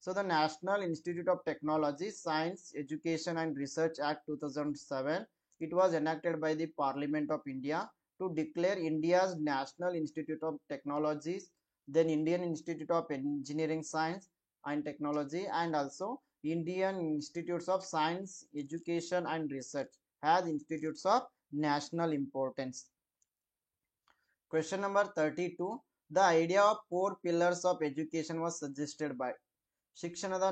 So the National Institute of Technology, Science, Education and Research Act 2007, it was enacted by the Parliament of India to declare India's National Institute of Technologies, then Indian Institute of Engineering, Science and Technology, and also Indian Institutes of Science, Education and Research as institutes of national importance. Question number 32. The idea of 4 pillars of education was suggested by. ಶಿಕ್ಷಣದ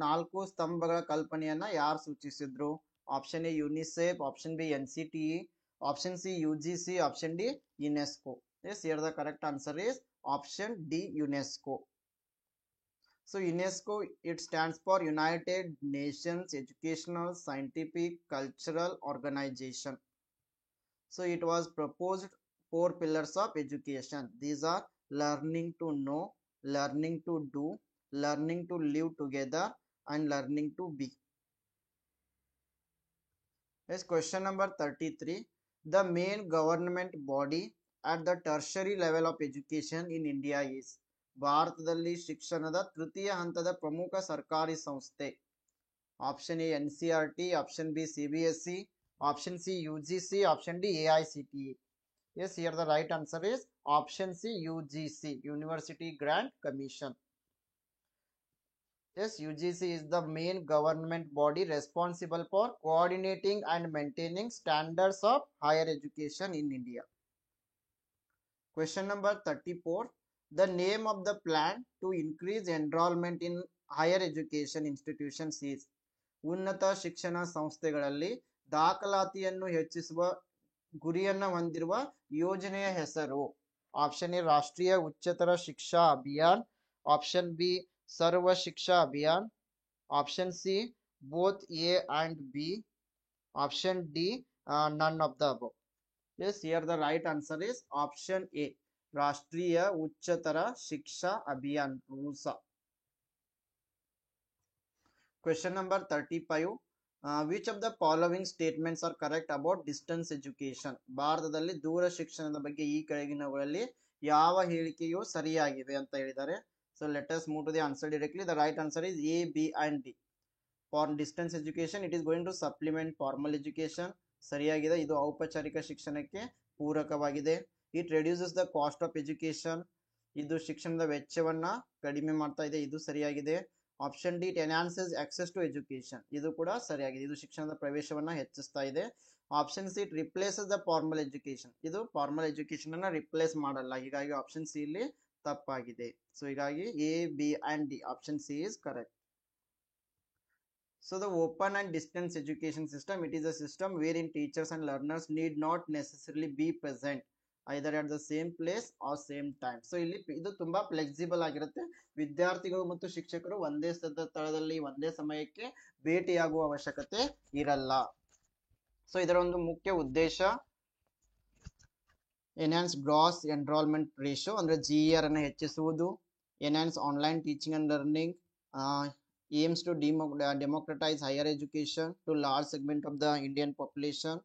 ನಾಲ್ಕು ಸ್ತಂಭಗಳ ಕಲ್ಪನೆಯನ್ನ ಯಾರು ಸೂಚಿಸಿದ್ರು? Option A UNICEF, option B NCTE, option C UGC, option D UNESCO. Yes, here the correct answer is option D, UNESCO. So UNESCO, it stands for United Nations Educational, Scientific, Cultural Organization. So it was proposed 4 pillars of education. These are learning to know, learning to do, learning to live together, and learning to be. Yes, question number 33. The main government body at the tertiary level of education in India is. ಭಾರತದಲ್ಲಿ ಶಿಕ್ಷಣದ ತೃತೀಯ ಹಂತದ ಪ್ರಮುಖ ಸರ್ಕಾರಿ ಸಂಸ್ಥೆ. Option A NCERT, option B CBSE, option C UGC, option D AICTE. Yes, here the right answer is option C, UGC, University Grant Commission. Yes, UGC is the main government body responsible for coordinating and maintaining standards of higher education in India. Question number 34. The name of the plan to increase enrollment in higher education institutions is. ಉನ್ನತ ಶಿಕ್ಷಣ ಸಂಸ್ಥೆಗಳಲ್ಲಿ ದಾಖಲಾತಿಯನ್ನು ಹೆಚ್ಚಿಸುವ ಗುರಿಯನ್ನು ಹೊಂದಿರುವ ಯೋಜನೆಯ ಹೆಸರು. Option A Rashtriya Uchchatar Shiksha Abhiyan, option B Sarva Shiksha Abhiyan, option C both A and B, option D none of the above. Yes, here the right answer is option A, ರಾಷ್ಟ್ರೀಯ Uchchatar Shiksha Abhiyan, RUSA. Question number 35. Which of the following statements are correct about distance education? ಭಾರತದಲ್ಲಿ ದೂರ ಶಿಕ್ಷಣದ ಬಗ್ಗೆ ಈ ಕೆಳಗಿನವುಗಳಲ್ಲಿ ಯಾವ ಹೇಳಿಕೆಯು ಸರಿಯಾಗಿದೆ ಅಂತ ಹೇಳಿದ್ದಾರೆ. So let us move to the answer directly. The right answer is A, B and D. For distance education, it is going to supplement formal education. ಸರಿಯಾಗಿದೆ, ಇದು ಔಪಚಾರಿಕ ಶಿಕ್ಷಣಕ್ಕೆ ಪೂರಕವಾಗಿದೆ. It reduces the cost of education. ಇದು ಶಿಕ್ಷಣದ ವೆಚ್ಚವನ್ನ ಕಡಿಮೆ ಮಾಡ್ತಾ ಇದೆ, ಇದು ಸರಿಯಾಗಿದೆ. Option D, it enhances access to education. ಇದು ಕೂಡ ಸರಿಯಾಗಿದೆ, ಇದು ಶಿಕ್ಷಣದ ಪ್ರವೇಶವನ್ನ ಹೆಚ್ಚಿಸ್ತಾ ಇದೆ. Option C, it replaces the formal education. ಇದು ಫಾರ್ಮಲ್ ಎಜುಕೇಶನ್ ಅನ್ನ ರಿಪ್ಲೇಸ್ ಮಾಡಲ್ಲ, ಹೀಗಾಗಿ ಆಪ್ಷನ್ ಸಿ ಇಲ್ಲಿ ತಪ್ಪಾಗಿದೆ. ಸೊ ಹೀಗಾಗಿ A, B and D, option C is correct. So the open and distance education system, it is a system wherein teachers and learners need not necessarily be present either at the same place or same time. So ಇಲ್ಲಿ ಇದು ತುಂಬಾ flexible ಆಗಿರುತ್ತೆ. ವಿದ್ಯಾರ್ಥಿಗಳು ಮತ್ತು ಶಿಕ್ಷಕರು ಒಂದೇ ಸ್ಥಳದಲ್ಲಿ ಒಂದೇ ಸಮಯಕ್ಕೆ ಭೇಟಿಯಾಗುವ ಅವಶ್ಯಕತೆ ಇರಲ್ಲ. ಸೊ ಇದರ ಒಂದು ಮುಖ್ಯ ಉದ್ದೇಶ ಎನ್ಹಾನ್ಸ್ ಗ್ರಾಸ್ ಎನ್ರೋಲ್ಮೆಂಟ್ ರೇಷಿಯೋ ಅಂದ್ರೆ GER ಅನ್ನು ಹೆಚ್ಚಿಸುವುದು, enhance online teaching and learning, aims to democratize higher education to large segment of the Indian population,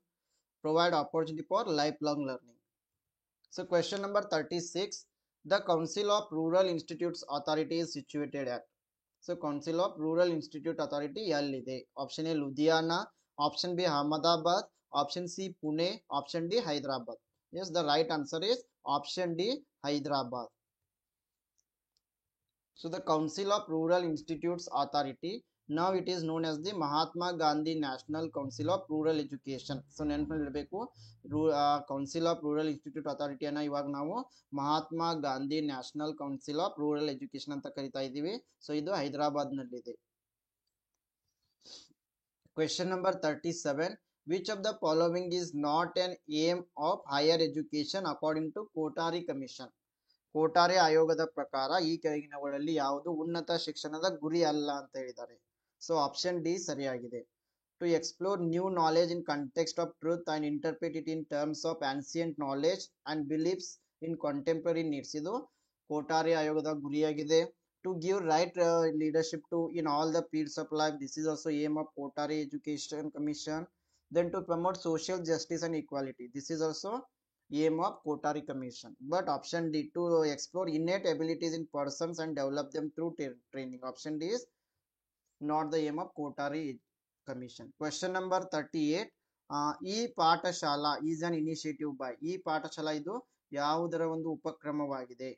provide opportunity for lifelong learning. So question number 36. The Council of Rural Institutes Authority is situated at. So Council of Rural Institute Authority ಎಲ್ಲಿದೆ? Option A Ludhiana, option B Ahmedabad, option C Pune, option D Hyderabad. Yes, the right answer is option D, Hyderabad. So the Council of Rural Institutes Authority, now it is known as the Mahatma Gandhi National Council of Rural Education. So ನೆನಪಿಡಬೇಕು, Council of Rural Institute Authority ಅನ್ನ ಇವಾಗ ನಾವು Mahatma Gandhi national council of rural education ಅಂತ ಕರಿತಾ ಇದೀವಿ. So ಇದು ಹೈದರಾಬಾದ್ ನಲ್ಲಿದೆ. Question number 37. Which of the following is not an aim of higher education according to Kothari Commission? Kothari ಆಯೋಗದ ಪ್ರಕಾರ ಈ ಕೆಳಗಿನವುಗಳಲ್ಲಿ ಯಾವುದು ಉನ್ನತ ಶಿಕ್ಷಣದ ಗುರಿ ಅಲ್ಲ ಅಂತ ಹೇಳಿದ್ದಾರೆ. ಸೊ ಆಪ್ಷನ್ ಡಿ ಸರಿಯಾಗಿದೆ. To explore new knowledge in context of truth and interpret it in terms of ancient knowledge and beliefs in contemporary needs, ಇದು ಕೋಟಾರಿ ಆಯೋಗದ ಗುರಿಯಾಗಿದೆ. To give right leadership to in all the fields of life, this is also aim of Kothari education commission. Then to promote social justice and equality, this is also aim of Kothari Commission. But option D, to explore innate abilities in persons and develop them through training, option D is not the aim of Kothari Commission. Question number 38. E-Pathshala is an initiative by. E-Pathshala ಇದು ಯಾವುದರ ಒಂದು ಉಪಕ್ರಮವಾಗಿದೆ?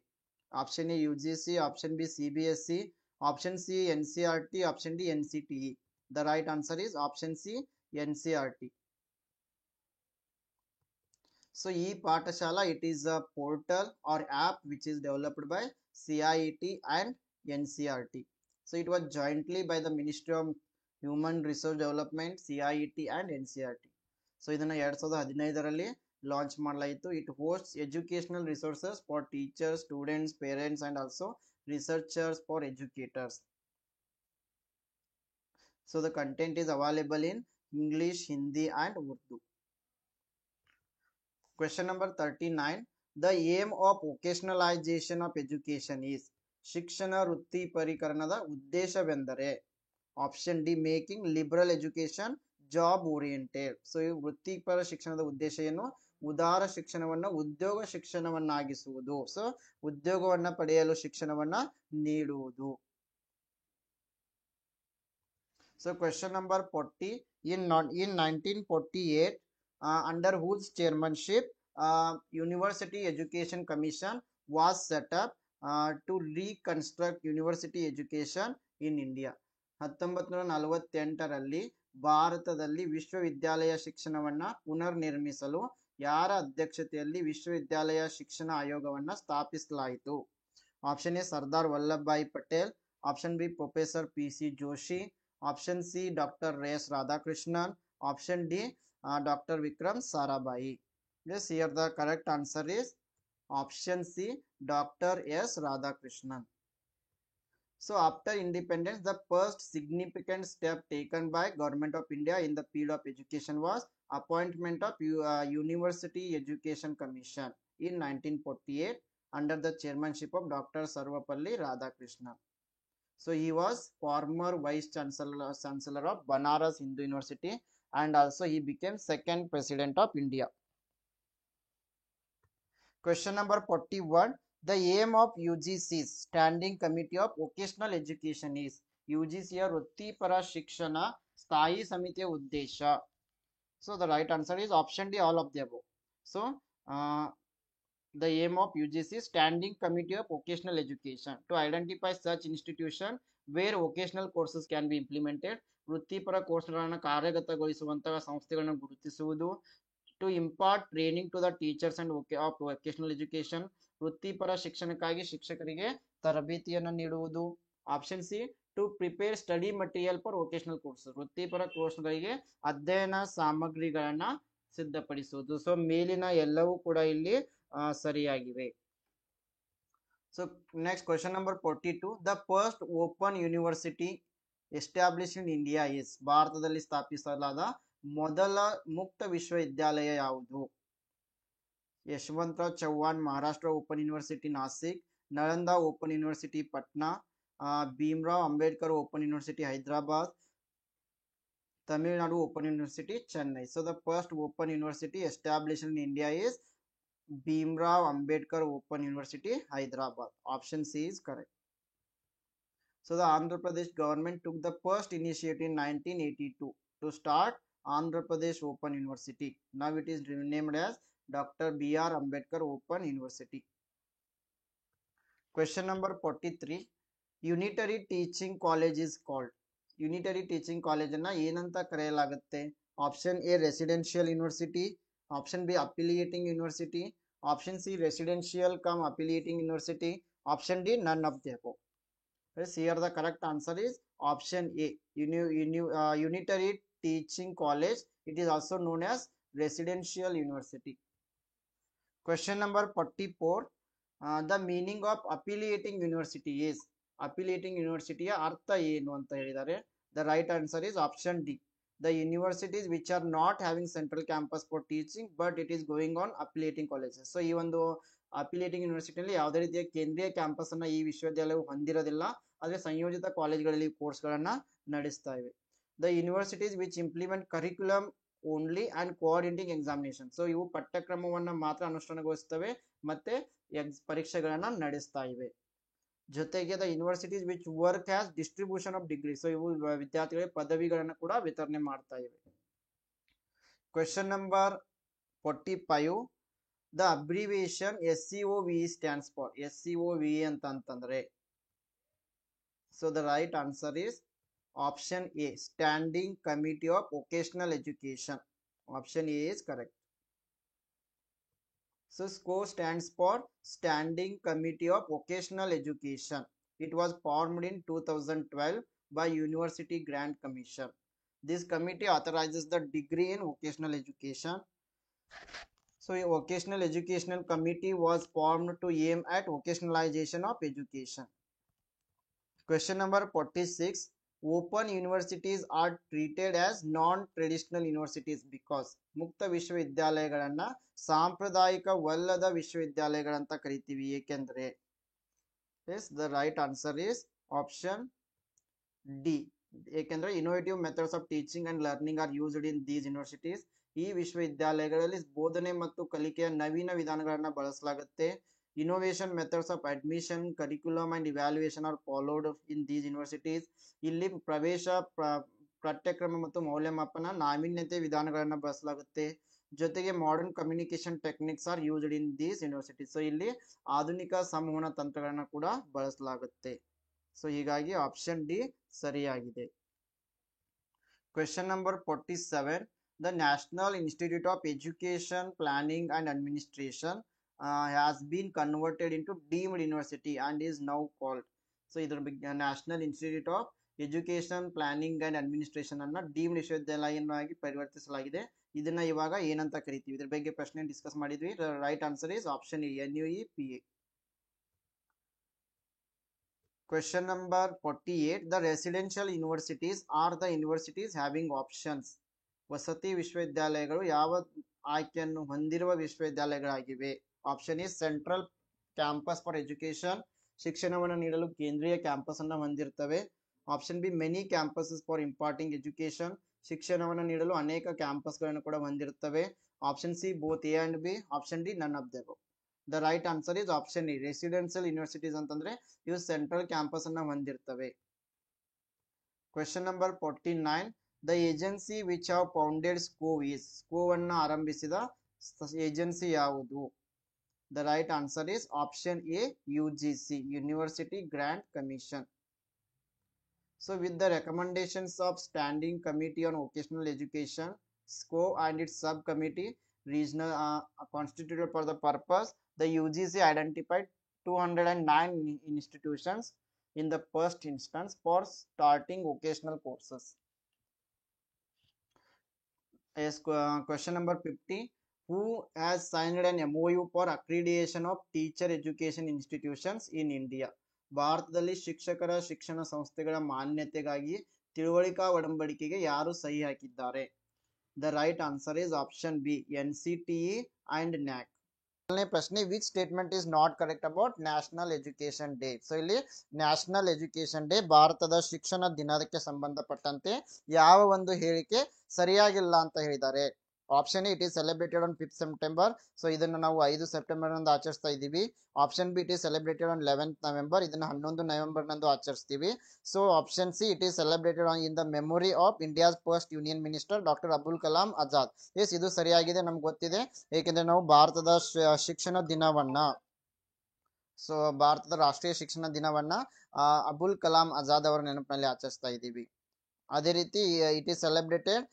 Option A UGC, option B CBSE, option C NCERT, option D NCTE. The right answer is option C, NCERT. So e-Pathshala, it is a portal or app which is developed by CIET and NCERT. So it was jointly by the Ministry of Human Resource Development, CIET and NCERT. So ಇದನ್ನ 2015ರಲ್ಲಿ launch ಮಾಡಲಾಯಿತು. It hosts educational resources for teachers, students, parents and also researchers for educators. So the content is available in English, Hindi and Urdu. Question number 39. The aim of vocationalization of education is ಶಿಕ್ಷಣ ವೃತ್ತಿಪರೀಕರಣದ ಉದ್ದೇಶವೆಂದರೆ option D making liberal education job oriented. So ಈ ವೃತ್ತಿಪರ ಶಿಕ್ಷಣದ ಉದ್ದೇಶ ಏನು? ಉದಾರ ಶಿಕ್ಷಣವನ್ನ ಉದ್ಯೋಗ ಶಿಕ್ಷಣವನ್ನಾಗಿಸುವುದು. ಸೊ ಉದ್ಯೋಗವನ್ನ ಪಡೆಯಲು ಶಿಕ್ಷಣವನ್ನ ನೀಡುವುದು. So question number 40. In 1948, under whose chairmanship University Education Commission was set up to reconstruct university education in India. 1948ರಲ್ಲಿ ಭಾರತದಲ್ಲಿ ವಿಶ್ವವಿದ್ಯಾಲಯ ಶಿಕ್ಷಣವನ್ನ ಪುನರ್ ನಿರ್ಮಿಸಲು ಯಾರ ಅಧ್ಯಕ್ಷತೆಯಲ್ಲಿ ವಿಶ್ವವಿದ್ಯಾಲಯ ಶಿಕ್ಷಣ ಆಯೋಗವನ್ನ ಸ್ಥಾಪಿಸಲಾಯಿತು? Option A Sardar Vallabhbhai Patel, option B professor PC Joshi, option C doctor S Radhakrishnan, option D doctor Vikram Sarabhai. Yes, here the correct answer is option C, Dr. S. Radhakrishnan. So after independence, the first significant step taken by Government of India in the field of education was appointment of University Education Commission in 1948 under the chairmanship of Dr. Sarvapalli Radhakrishnan. So he was former vice chancellor of Banaras Hindu University and also he became second president of India. Question number 41. The aim of UGC's Standing Committee of Vocational Education is UGCಯ ವೃತ್ತಿಪರ ಶಿಕ್ಷಣ ಸ್ಥಾಯಿ ಸಮಿತಿಯ ಉದ್ದೇಶ. So the right answer is option D, all of the above. So the aim of UGC Standing Committee of Vocational Education to identify such institution where vocational courses can be implemented. ವೃತ್ತಿಪರ ಕೋರ್ಸ್ಗಳನ್ನು ಕಾರ್ಯಗತಗೊಳಿಸುವಂತಹ ಸಂಸ್ಥೆಗಳನ್ನು ಗುರುತಿಸುವುದು. To impart training to the teachers and of vocational education, ವೃತ್ತಿಪರ ಶಿಕ್ಷಣಕ್ಕಾಗಿ ಶಿಕ್ಷಕರಿಗೆ ತರಬೇತಿಯನ್ನು ನೀಡುವುದು. Option C to prepare study material for vocational course, ವೃತ್ತಿಪರ ಕೋರ್ಸ್ಗಳಿಗೆ ಅಧ್ಯಯನ ಸಾಮಗ್ರಿಗಳನ್ನ ಸಿದ್ಧಪಡಿಸುವುದು. ಸೊ ಮೇಲಿನ ಎಲ್ಲವೂ ಕೂಡ ಇಲ್ಲಿ ಸರಿಯಾಗಿವೆ. So next question number 42. The first open university establish in India is, ಭಾರತದಲ್ಲಿ ಸ್ಥಾಪಿಸಲಾದ ಮೊದಲ ಮುಕ್ತ ವಿಶ್ವವಿದ್ಯಾಲಯ ಯಾವುದು? Yashwantrao Chavan Maharashtra open university Nashik, Nalanda open university Patna, Bhimrao Ambedkar open university Hyderabad, Tamil Nadu open university Chennai. So the first open university established in India is Bhimrao Ambedkar Open University, Hyderabad. Option C is correct. So the Andhra Pradesh government took the first initiative in 1982 to start Andhra Pradesh Open University. Now it is renamed as Dr. B.R. Ambedkar Open University. Question number 43. Unitary Teaching College is called. Unitary Teaching College ಅನ್ನ ಏನಂತ ಕರೆಯಲಾಗುತ್ತೆ? Option A residential university, option B affiliating university, option C residential cum affiliating university, option D none of the above. Here the correct answer is option A, Unitary Teaching College. It is also known as Residential University. Question number 44. The meaning of affiliating university is, affiliating university ಅರ್ಥ ಏನು ಅಂತ ಹೇಳಿದ್ದಾರೆ. The right answer is option D. The universities which are not having central campus for teaching but it is going on affiliating colleges. So ಈ ಒಂದು ಅಫಿಲಿಯೇಟಿಂಗ್ ಯೂನಿವರ್ಸಿಟಿಯಲ್ಲಿ ಯಾವುದೇ ರೀತಿಯ ಕೇಂದ್ರೀಯ campus ಅನ್ನ ಈ ವಿಶ್ವವಿದ್ಯಾಲಯವು ಹೊಂದಿರೋದಿಲ್ಲ, ಆದರೆ ಸಂಯೋಜಿತ ಕಾಲೇಜ್ಗಳಲ್ಲಿ ಕೋರ್ಸ್ಗಳನ್ನ ನಡೆಸ್ತಾ ಇವೆ. The universities which implement curriculum only and coordinating examination. So ಇವು ಪಠ್ಯಕ್ರಮವನ್ನ ಮಾತ್ರ ಅನುಷ್ಠಾನಗೊಳಿಸ್ತವೆ ಮತ್ತೆ ಪರೀಕ್ಷೆಗಳನ್ನ ನಡೆಸ್ತಾ ಇವೆ. ಜೊತೆಗೆ the universities which work has distribution of degree. So ಇವು ವಿದ್ಯಾರ್ಥಿಗಳಿಗೆ ಪದವಿಗಳನ್ನ ಕೂಡ ವಿತರಣೆ ಮಾಡ್ತಾ ಇವೆ. Question number 45. The abbreviation SCOVE stands for. SCOVE ಅಂತಂದ್ರೆ, so the right answer is option A, Standing Committee of Vocational Education. Option A is correct. So SCO stands for Standing Committee of Vocational Education. It was formed in 2012 by University Grant Commission. This committee authorizes the degree in vocational education. So a vocational educational committee was formed to aim at vocationalization of education. Question number 46. Open universities are treated as non-traditional universities because ಮುಕ್ತ ವಿಶ್ವವಿದ್ಯಾಲಯಗಳನ್ನ ಸಾಂಪ್ರದಾಯಿಕವಲ್ಲದ ವಿಶ್ವವಿದ್ಯಾಲಯಗಳಂತ ಕರಿತೀವಿ ಏಕೆಂದರೆ. Yes, the right answer is option D. ಏಕೆಂದರೆ innovative methods of teaching and learning are used in these universities. ಈ ವಿಶ್ವವಿದ್ಯಾಲಯಗಳಲ್ಲಿ ಬೋಧನೆ ಮತ್ತು ಕಲಿಕೆಯ ನವೀನ ವಿಧಾನಗಳನ್ನು ಬಳಸಲಾಗುತ್ತೆ. Innovation methods of admission, curriculum and evaluation are followed in these universities. ಇಲ್ಲಿ ಪ್ರವೇಶ ಪಠ್ಯಕ್ರಮ ಮತ್ತು ಮೌಲ್ಯಮಾಪನ ನಾವೀನ್ಯತೆ ವಿಧಾನಗಳನ್ನು ಬಳಸಲಾಗುತ್ತೆ. ಜೊತೆಗೆ modern communication techniques are used in these universities. So ಇಲ್ಲಿ ಆಧುನಿಕ ಸಂವಹನ ತಂತ್ರಗಳನ್ನು ಕೂಡ ಬಳಸಲಾಗುತ್ತೆ. ಸೊ ಹೀಗಾಗಿ ಆಪ್ಷನ್ ಡಿ ಸರಿಯಾಗಿದೆ. Question number 47. The National Institute of Education, Planning and Administration has been converted into deemed university and is now called. So ಇದರ ಬಗ್ಗೆ national institute of education planning and administration ಅನ್ನ deemed ವಿಶ್ವವಿದ್ಯಾಲಯವಾಗಿ ಪರಿವರ್ತಿಸಲಾಗಿದೆ. ಇದನ್ನ ಇವಾಗ ಏನಂತ ಕರಿತೀವಿ, ಇದ್ರ ಬಗ್ಗೆ ಪ್ರಶ್ನೆ ಡಿಸ್ಕಸ್ ಮಾಡಿದ್ವಿ. Right answer is option A, NUEPA. Question number 48. The residential universities are the universities having options. ವಸತಿ ವಿಶ್ವವಿದ್ಯಾಲಯಗಳು ಯಾವ ಆಯ್ಕೆಯನ್ನು ಹೊಂದಿರುವ ವಿಶ್ವವಿದ್ಯಾಲಯಗಳಾಗಿವೆ? Option is central campus for education, ಶಿಕ್ಷಣವನ್ನು ನೀಡಲು ಕೇಂದ್ರೀಯ ಕ್ಯಾಂಪಸ್ ಅನ್ನು ಹೊಂದಿರುತ್ತವೆ. Option B many campuses for imparting education, ಶಿಕ್ಷಣವನ್ನು ನೀಡಲು ಅನೇಕ ಕ್ಯಾಂಪಸ್ಗಳನ್ನು ಕೂಡ ಹೊಂದಿರುತ್ತವೆ. Option C both A and B. Option D none of the above. The right answer is option E. Residential universities ಅಂತಂದ್ರೆ ಇವು ಸೆಂಟ್ರಲ್ ಕ್ಯಾಂಪಸ್ ಅನ್ನ ಹೊಂದಿರ್ತವೆ. Question number 49. The agency which have founded SCO is, SCO ಅನ್ನು ಆರಂಭಿಸಿದ agency ಯಾವುದು? The right answer is option A, UGC, University Grant Commission. So with the recommendations of Standing Committee on Vocational Education, SCO and its subcommittee regional constituted for the purpose, the UGC identified 209 institutions in the first instance for starting vocational courses. Yes, question number 50. Who has signed an MOU for accreditation of teacher education institutions in India? ಭಾರತದಲ್ಲಿ ಶಿಕ್ಷಕರ ಶಿಕ್ಷಣ ಸಂಸ್ಥೆಗಳ ಮಾನ್ಯತೆಗಾಗಿ ತಿಳುವಳಿಕಾ ಒಡಂಬಡಿಕೆಗೆ ಯಾರು ಸಹಿ ಹಾಕಿದ್ದಾರೆ? The right answer is option B, NCTE and NAC. ಪ್ರಶ್ನೆ, which statement is not correct about national education day? So ಇಲ್ಲಿ ನ್ಯಾಷನಲ್ ಎಜುಕೇಶನ್ ಡೇ, ಭಾರತದ ಶಿಕ್ಷಣ ದಿನಕ್ಕೆ ಸಂಬಂಧಪಟ್ಟಂತೆ ಯಾವ ಒಂದು ಹೇಳಿಕೆ ಸರಿಯಾಗಿಲ್ಲ ಅಂತ ಹೇಳಿದ್ದಾರೆ? Option A, it is celebrated on 5th September. So ಇದನ್ನು ನಾವು 5 ಸೆಪ್ಟೆಂಬರ್ ನಂದು ಆಚರಿಸ್ತಾ ಇದ್ದೀವಿ. Option B, it is celebrated on 11th November. ಇದನ್ನು 11 ನವೆಂಬರ್ ನಂದು ಆಚರಿಸ್ತೀವಿ. So option C, it is celebrated on in the memory of India's first union minister doctor Abul Kalam Azad. Yes, ಇದು ಸರಿಯಾಗಿದೆ, ನಮ್ಗೆ ಗೊತ್ತಿದೆ. ಏಕೆಂದ್ರೆ ನಾವು ಭಾರತದ ಶಿಕ್ಷಣ ದಿನವನ್ನ, ಸೊ ಭಾರತದ ರಾಷ್ಟ್ರೀಯ ಶಿಕ್ಷಣ ದಿನವನ್ನ ಅಬುಲ್ ಕಲಾಂ ಆಜಾದ್ ಅವರ ನೆನಪಿನಲ್ಲಿ ಆಚರಿಸ್ತಾ ಇದ್ದೀವಿ. ಅದೇ ರೀತಿ ಇಟ್ ಈಸ್ ಸೆಲೆಬ್ರೇಟೆಡ್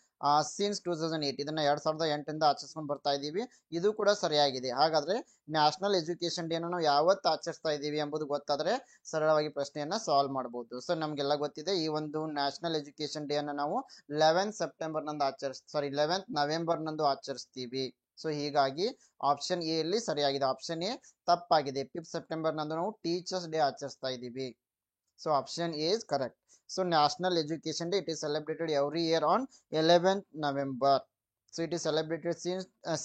ಸಿನ್ಸ್ 2008. ಇದನ್ನ 2008 ಆಚರಿಸ್ಕೊಂಡು ಬರ್ತಾ ಇದ್ದೀವಿ. ಇದು ಕೂಡ ಸರಿಯಾಗಿದೆ. ಹಾಗಾದ್ರೆ ನ್ಯಾಷನಲ್ ಎಜುಕೇಶನ್ ಡೇ ನಾವು ಯಾವತ್ತು ಆಚರಿಸ್ತಾ ಇದ್ದೀವಿ ಎಂಬುದು ಗೊತ್ತಾದ್ರೆ ಸರಳವಾಗಿ ಪ್ರಶ್ನೆಯನ್ನ ಸಾಲ್ವ್ ಮಾಡಬಹುದು. ಸೊ ನಮ್ಗೆಲ್ಲ ಗೊತ್ತಿದೆ, ಈ ಒಂದು ನ್ಯಾಷನಲ್ ಎಜುಕೇಶನ್ ಡೇ ಅನ್ನ ನಾವು 11th ನವೆಂಬರ್ ನಂದು ಆಚರಿಸ್ತೀವಿ. ಸೊ ಹೀಗಾಗಿ ಆಪ್ಷನ್ ಎ ಅಲ್ಲಿ ಸರಿಯಾಗಿದೆ. ಆಪ್ಷನ್ ಎ ತಪ್ಪಾಗಿದೆ. 5th ಸೆಪ್ಟೆಂಬರ್ ನಂದು ನಾವು ಟೀಚರ್ಸ್ ಡೇ ಆಚರಿಸ್ತಾ ಇದ್ದೀವಿ. So option A is correct. So National Education Day, it is celebrated every year on 11th November. So it is celebrated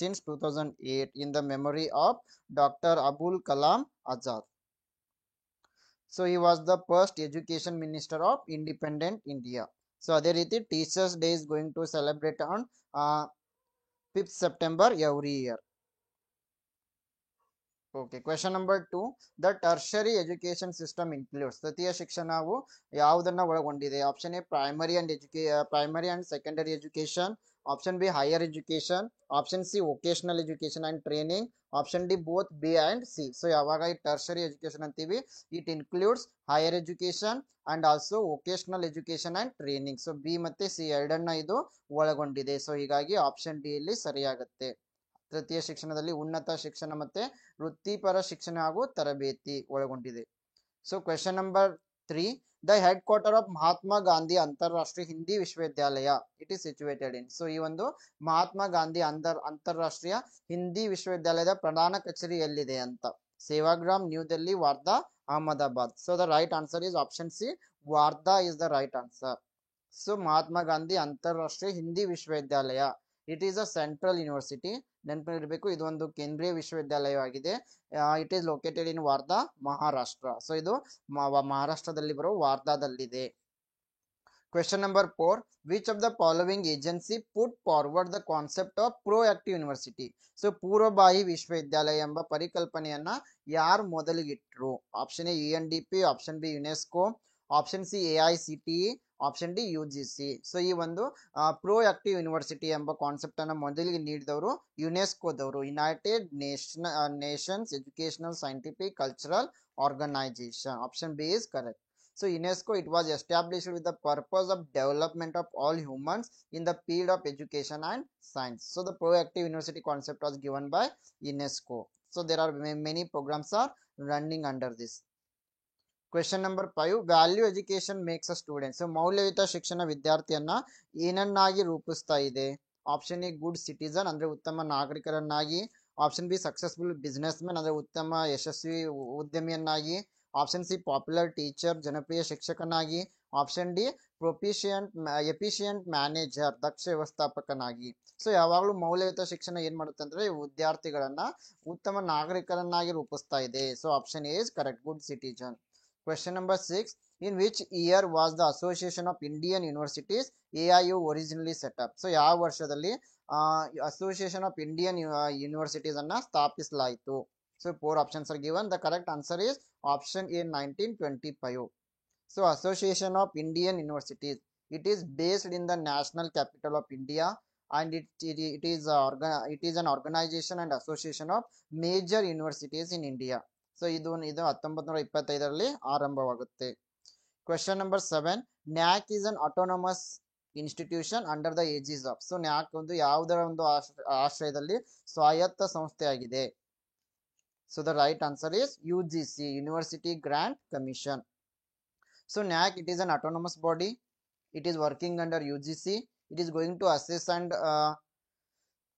since 2008 in the memory of Dr. Abul Kalam Azad. So he was the first education minister of independent India. So ಅದೇ ರೀತಿ Teachers Day is going to celebrate on 5th September every year. Okay, question number 2. The tertiary education system includes, ತೃತೀಯ ಶಿಕ್ಷಣವು ಯಾವುದನ್ನ ಒಳಗೊಂಡಿದೆ? Option A primary and secondary education. Option B higher education. Option C vocational education and training. Option D both B and C. So ಯಾವಾಗ ಈ tertiary education ಅಂತೀವಿ, it includes higher education and also vocational education and training. So B ಮತ್ತೆ C ಎರಡನ್ನ ಇದು ಒಳಗೊಂಡಿದೆ. So ಹೀಗಾಗಿ option D ಇಲ್ಲಿ ಸರಿಯಾಗುತ್ತೆ. ತೃತೀಯ ಶಿಕ್ಷಣದಲ್ಲಿ ಉನ್ನತ ಶಿಕ್ಷಣ ಮತ್ತೆ ವೃತ್ತಿಪರ ಶಿಕ್ಷಣ ಹಾಗೂ ತರಬೇತಿ ಒಳಗೊಂಡಿದೆ. So question number 3, the headquarter of Mahatma Gandhi ಅಂತಾರಾಷ್ಟ್ರೀಯ ಹಿಂದಿ ವಿಶ್ವವಿದ್ಯಾಲಯ it is situated in. So ಈ ಒಂದು ಮಹಾತ್ಮ ಗಾಂಧಿ ಅಂತಾರಾಷ್ಟ್ರೀಯ ಹಿಂದಿ ವಿಶ್ವವಿದ್ಯಾಲಯದ ಪ್ರಧಾನ ಕಚೇರಿ ಎಲ್ಲಿದೆ ಅಂತ. Sevagram, New Delhi, Wardha, Ahmedabad. So the right answer is option C, Wardha is the right answer. So Mahatma Gandhi ಅಂತಾರಾಷ್ಟ್ರೀಯ ಹಿಂದಿ ವಿಶ್ವವಿದ್ಯಾಲಯ it is a central university. ನೆನಪಿರಬೇಕು, ಇದು ಒಂದು ಕೇಂದ್ರೀಯ ವಿಶ್ವವಿದ್ಯಾಲಯವಾಗಿದೆ. It is located in Wardha, Maharashtra. So ಇದು ಮಹಾರಾಷ್ಟ್ರದಲ್ಲಿ ಬರುವ ವಾರ್ಧಾದಲ್ಲಿದೆ. Question number 4, which of the following agency put forward the concept of proactive university. So ಪೂರ್ವಭಾವಿ ವಿಶ್ವವಿದ್ಯಾಲಯ ಎಂಬ ಪರಿಕಲ್ಪನೆಯನ್ನ ಯಾರು ಮೊದಲಿಗಿಟ್ರು? Option A UNDP, option B UNESCO, option C AICTE, option D UGC. So ಈ ಒಂದು ಪ್ರೋ ಆಕ್ಟಿವ್ ಯೂನಿವರ್ಸಿಟಿ ಎಂಬ concept ಅನ್ನ ಮೊದಲಿಗೆ ನೀಡಿದವರು ಯುನೆಸ್ಕೋದವರು, United Nations educational scientific cultural organisation. Option B is correct. So UNESCO, it was established with the purpose of development of all humans in the field of education and science. So the proactive university concept was given by UNESCO. So there are many programs are running under this. Question number 5, value education makes a student. So ಮೌಲ್ಯಯುತ ಶಿಕ್ಷಣ ವಿದ್ಯಾರ್ಥಿಯನ್ನ ಏನನ್ನಾಗಿ ರೂಪಿಸ್ತಾ ಇದೆ? Option A good citizen ಅಂದ್ರೆ ಉತ್ತಮ ನಾಗರಿಕರನ್ನಾಗಿ, option B successful businessman ಅಂದ್ರೆ ಉತ್ತಮ ಯಶಸ್ವಿ ಉದ್ಯಮಿಯನ್ನಾಗಿ, ಆಪ್ಷನ್ ಸಿ ಪಾಪ್ಯುಲರ್ ಟೀಚರ್ ಜನಪ್ರಿಯ ಶಿಕ್ಷಕನಾಗಿ, ಆಪ್ಷನ್ ಡಿ ಎಫಿಷಿಯಂಟ್ ಮ್ಯಾನೇಜರ್ ದಕ್ಷ ವ್ಯವಸ್ಥಾಪಕನಾಗಿ. ಸೊ ಯಾವಾಗಲೂ ಮೌಲ್ಯಯುತ ಶಿಕ್ಷಣ ಏನ್ ಮಾಡುತ್ತೆ ಅಂದ್ರೆ ವಿದ್ಯಾರ್ಥಿಗಳನ್ನ ಉತ್ತಮ ನಾಗರಿಕರನ್ನಾಗಿ ರೂಪಿಸ್ತಾ ಇದೆ. So option A is correct, good citizen. Question number 6, in which year was the Association of Indian Universities AIU originally set up? So ಯಾವ ವರ್ಷದಲ್ಲಿ ಅಸೋಸಿಯೇಷನ್ ಆಫ್ ಇಂಡಿಯನ್ ಯೂನಿವರ್ಸಿಟೀಸ್ ಅನ್ನ ಸ್ಥಾಪಿಸಲಾಯಿತು? So 4 options are given. The correct answer is option A, 1925. So Association of Indian Universities, it is based in the national capital of India, and it is an organization and association of major universities in India. So ಇದು 1925ರಲ್ಲಿ ಆರಂಭವಾಗುತ್ತೆ. Question number 7, NAC is an autonomous institution under the aegis of. So NAC ಒಂದು ಯಾವುದರ ಒಂದು ಆಶ್ರಯದಲ್ಲಿ ಸ್ವಾಯತ್ತ ಸಂಸ್ಥೆಯಾಗಿದೆ? So the right answer is UGC, University Grant Commission. So NAC, it is an autonomous body. It is working under UGC. It is going to assess and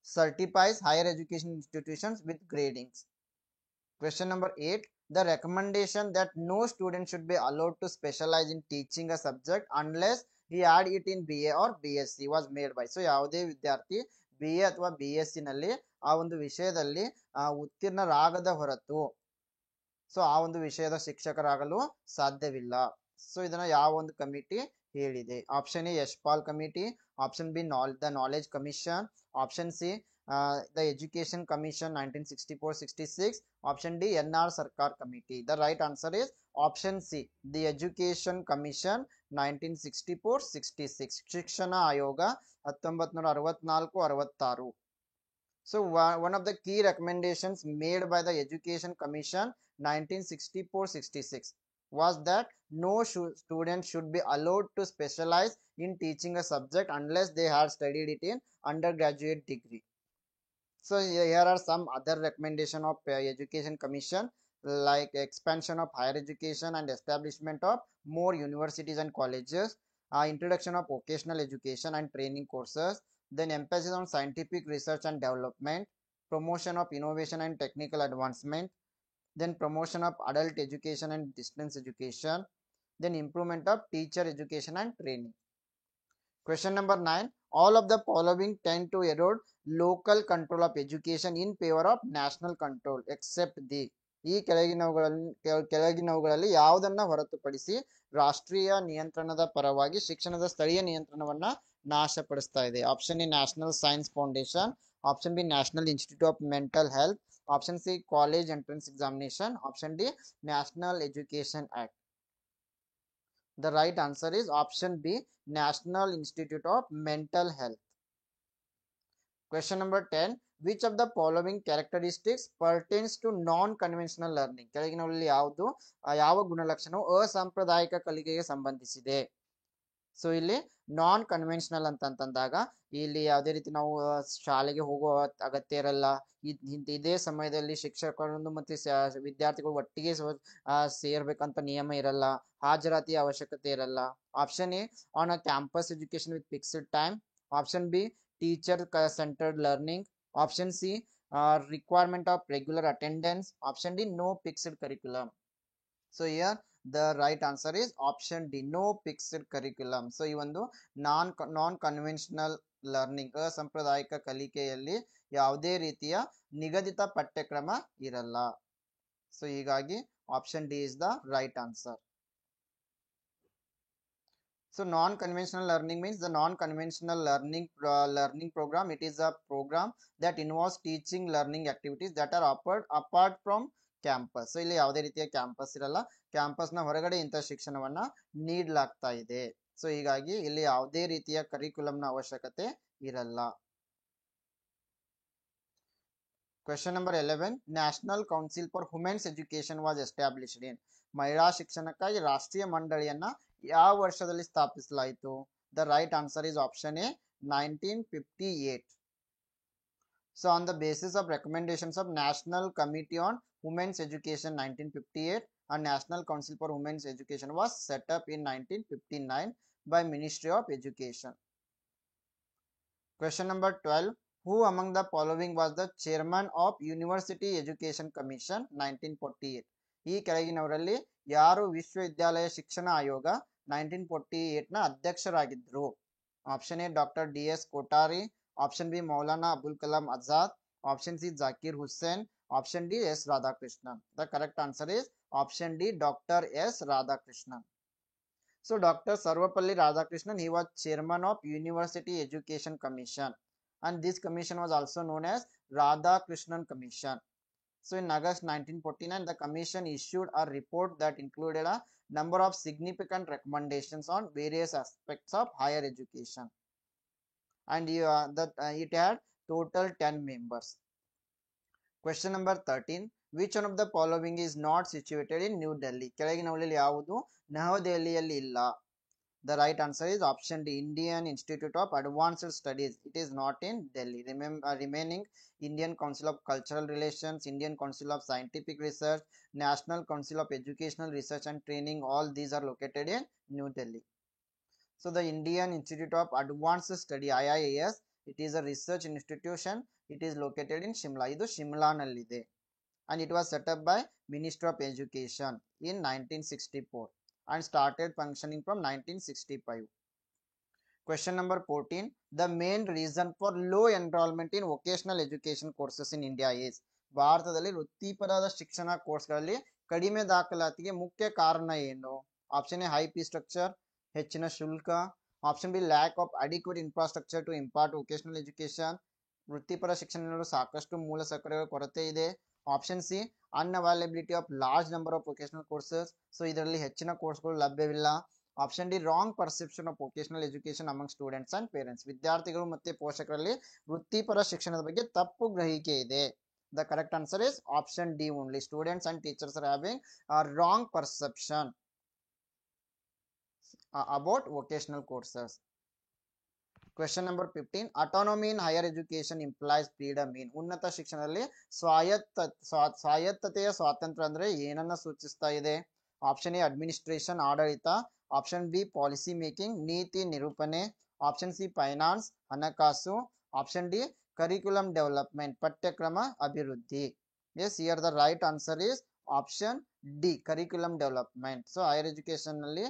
certifies higher education institutions with gradings. Question number 8, the recommendation that no student should be allowed to specialize in teaching a subject unless he had it in BA or BSc was made by. So ಯಾವುದೇ ವಿದ್ಯಾರ್ಥಿ BA ಅಥವಾ BSc ನಲ್ಲಿ ಆ ಒಂದು ವಿಷಯದಲ್ಲಿ ಉತ್ತೀರ್ಣರಾಗದ ಹೊರತು so ಆ ಒಂದು ವಿಷಯದ ಶಿಕ್ಷಕರಾಗಲು ಸಾಧ್ಯವಿಲ್ಲ. ಸೊ ಇದನ್ನ ಯಾವ ಒಂದು ಕಮಿಟಿ ಹೇಳಿದೆ? Option A Yashpal committee, option B the knowledge commission, option C the education commission 1964-66, option D NR ಸರ್ಕಾರ್ committee. The right answer is option C, the education commission 1964-66, ಶಿಕ್ಷಣ ಆಯೋಗ 1964-66. So one of the key recommendations made by the Education Commission 1964-66 was that no student should be allowed to specialize in teaching a subject unless they had studied it in undergraduate degree. So here are some other recommendation of Education Commission, like expansion of higher education and establishment of more universities and colleges, introduction of vocational education and training courses, then emphasis on scientific research and development, promotion of innovation and technical advancement, then promotion of adult education and distance education, then improvement of teacher education and training. Question number 9, all of the following tend to erode local control of education in favor of national control except the. ಈ ಕೆಳಗಿನವುಗಳಲ್ಲಿ ಯಾವುದನ್ನ ಹೊರತುಪಡಿಸಿ ರಾಷ್ಟ್ರೀಯ ನಿಯಂತ್ರಣದ ಪರವಾಗಿ ಶಿಕ್ಷಣದ ಸ್ಥಳೀಯ ನಿಯಂತ್ರಣವನ್ನ ನಾಶಪಡಿಸ್ತಾ ಇದೆ? Option A national science foundation, option B national institute of mental health, option C college entrance examination, option D national education act. The right answer is option B, National Institute of Mental Health. Question number 10, which of the following characteristics pertains to non-conventional learning? ಕೆಳಗಿನವುಗಳಲ್ಲಿ ಯಾವ ಗುಣಲಕ್ಷಣವು ಅಸಾಂಪ್ರದಾಯಿಕ ಕಲಿಕೆಗೆ ಸಂಬಂಧಿಸಿದೆ? So ಇಲ್ಲಿ non conventional ಅಂತಂದಾಗ ಇಲ್ಲಿ ಯಾವುದೇ ರೀತಿ ನಾವು ಶಾಲೆಗೆ ಹೋಗುವ ಅಗತ್ಯ ಇರಲ್ಲ. ಇದೇ ಸಮಯದಲ್ಲಿ ಶಿಕ್ಷಕರನ್ನು ಮತ್ತೆ ವಿದ್ಯಾರ್ಥಿಗಳು ಒಟ್ಟಿಗೆ ಸೇರ್ಬೇಕಂತ ನಿಯಮ ಇರಲ್ಲ. ಹಾಜರಾತಿಯ ಅವಶ್ಯಕತೆ ಇರಲ್ಲ. Option A on a campus education with fixed time. Option B teacher centred learning. Option C requirement of regular attendance. Option D no fixed curriculum. So here the right answer is option D no fixed curriculum. So ಈ ಒಂದು non conventional learning ಅಸಾಂಪ್ರದಾಯಿಕ ಕಲಿಕೆಯಲ್ಲಿ ಯಾವುದೇ ರೀತಿಯ ನಿಗದಿತ ಪಠ್ಯಕ್ರಮ ಇರಲ್ಲ. So ಹೀಗಾಗಿ option D is the right answer. So non-conventional learning means the non-conventional learning program. It is a program that involves teaching learning activities that are offered apart from campus. So ಇಲ್ಲಿ ಯಾವುದೇ ರೀತಿಯ campus ಇರಲ್ಲ. Campus ನ ಹೊರಗಡೆ ಇಂಥ ಶಿಕ್ಷಣವನ್ನ ನೀಡಲಾಗ್ತಾ ಇದೆ. So ಹೀಗಾಗಿ ಇಲ್ಲಿ ಯಾವುದೇ ರೀತಿಯ ಕರಿಕ್ಯುಲಮ್ ನ ಅವಶ್ಯಕತೆ ಇರಲ್ಲ. Question number 11. National Council for Women's Education was established in. ಮಹಿಳಾ ಶಿಕ್ಷಣಕ್ಕಾಗಿ ರಾಷ್ಟ್ರೀಯ ಮಂಡಳಿಯನ್ನ ಯಾವ ವರ್ಷದಲ್ಲಿ ಸ್ಥಾಪಿಸಲಾಯಿತು? The right answer is option A 1958. So on the basis of recommendations of National Committee on Women's Education 1958, a National Council for Women's Education was set up in 1959 by Ministry of Education. Question number 12. Who among the following was the chairman of University Education Commission 1948? ಈ ಕೆಳಗಿನವರಲ್ಲಿ ಯಾರು ವಿಶ್ವವಿದ್ಯಾಲಯ ಶಿಕ್ಷಣ ಆಯೋಗ 1948 ನ ಅಧ್ಯಕ್ಷರಾಗಿದ್ರು? Option A doctor DS Kothari. Option B Maulana Abul Kalam Azad. Option C Zakir Hussain. Option D S Radhakrishnan. The correct answer is option D doctor S Radhakrishnan. So Dr. Sarvapalli Radhakrishnan, he was chairman of University Education Commission, and this commission was also known as Radhakrishnan Commission. So in August 1949, the commission issued a report that included a number of significant recommendations on various aspects of higher education, and it had total 10 members. Question number 13. Which one of the following is not situated in New Delhi? ಕೆಳಗಿನವುಗಳಲ್ಲಿ ಯಾವುದು ನವದೆಹಲಿಯಲ್ಲಿ ಇಲ್ಲ? The right answer is option D, Indian Institute of Advanced Studies. It is not in Delhi. Remaining Indian Council of Cultural Relations, Indian Council of Scientific Research, National Council of Educational Research and Training, all these are located in New Delhi. So the Indian Institute of Advanced Study, IIAS, it is a research institution. It is located in Shimla. Idu Shimla nallide, and it was set up by Ministry of Education in 1964 and started functioning from 1965. Question number 14. The main reason for low enrollment in vocational education courses in India is. ಭಾರತದಲ್ಲಿ ವೃತ್ತಿಪರದ ಶಿಕ್ಷಣ ಕೋರ್ಸ್ಗಳಲ್ಲಿ ಕಡಿಮೆ ದಾಖಲಾತಿಗೆ ಮುಖ್ಯ ಕಾರಣ ಏನು? Option A high fee structure, ಹೆಚ್ಚಿನ ಶುಲ್ಕ. Option B lack of adequate infrastructure to impart vocational education, ವೃತ್ತಿಪರ ಶಿಕ್ಷಣ ನೀಡಲು ಸಾಕಷ್ಟು ಮೂಲ ಸೌಕರ್ಯಗಳ ಕೊರತೆ ಇದೆ. Option C unavailability of large number of vocational courses, so ಇದರಲ್ಲಿ ಹೆಚ್ಚಿನ ಕೋರ್ಸ್ಗಳು ಲಭ್ಯವಿಲ್ಲ. Option D wrong perception of vocational education among students and parents, ವಿದ್ಯಾರ್ಥಿಗಳು ಮತ್ತೆ ಪೋಷಕರಲ್ಲಿ ವೃತ್ತಿಪರ ಶಿಕ್ಷಣದ ಬಗ್ಗೆ ತಪ್ಪು ಗ್ರಹಿಕೆ ಇದೆ. The correct answer is option D only. Students and teachers are having a wrong perception about vocational courses. Question number 15. Autonomy in higher education implies freedom in. ಉನ್ನತ ಶಿಕ್ಷಣದಲ್ಲಿ ಸ್ವಾಯತ್ತತೆಯ ಸ್ವಾತಂತ್ರ್ಯ ಅಂದ್ರೆ ಏನನ್ನ ಸೂಚಿಸ್ತಾ ಇದೆ? ಆಪ್ಷನ್ ಎ ಅಡ್ಮಿನಿಸ್ಟ್ರೇಷನ್ ಆಡಳಿತ. ಆಪ್ಷನ್ ಬಿ ಪಾಲಿಸಿ ಮೇಕಿಂಗ್ ನೀತಿ ನಿರೂಪಣೆ. ಆಪ್ಷನ್ ಸಿ ಫೈನಾನ್ಸ್ ಹಣಕಾಸು. ಆಪ್ಷನ್ ಡಿ ಕರಿಕ್ಯುಲಮ್ ಡೆವಲಪ್ಮೆಂಟ್ ಪಠ್ಯಕ್ರಮ ಅಭಿವೃದ್ಧಿ. Yes, here the right answer is option D curriculum development. So higher education ನಲ್ಲಿ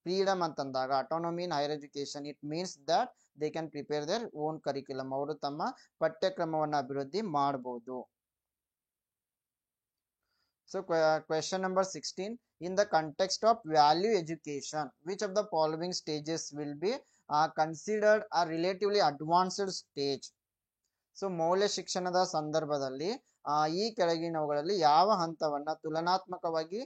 ಫ್ರೀಡಮ್ ಅಂತಂದಾಗ autonomy in higher education, it means that they can prepare their own curriculum. ಅವರು ತಮ್ಮ ಪಠ್ಯಕ್ರಮವನ್ನು ಅಭಿವೃದ್ಧಿ ಮಾಡಬಹುದು. So question number 16. In the context of value education, which of the following stages will be considered a relatively advanced stage? So ಮೌಲ್ಯ ಶಿಕ್ಷಣದ ಸಂದರ್ಭದಲ್ಲಿ ಈ ಕೆಳಗಿನವುಗಳಲ್ಲಿ ಯಾವ ಹಂತವನ್ನ ತುಲನಾತ್ಮಕವಾಗಿ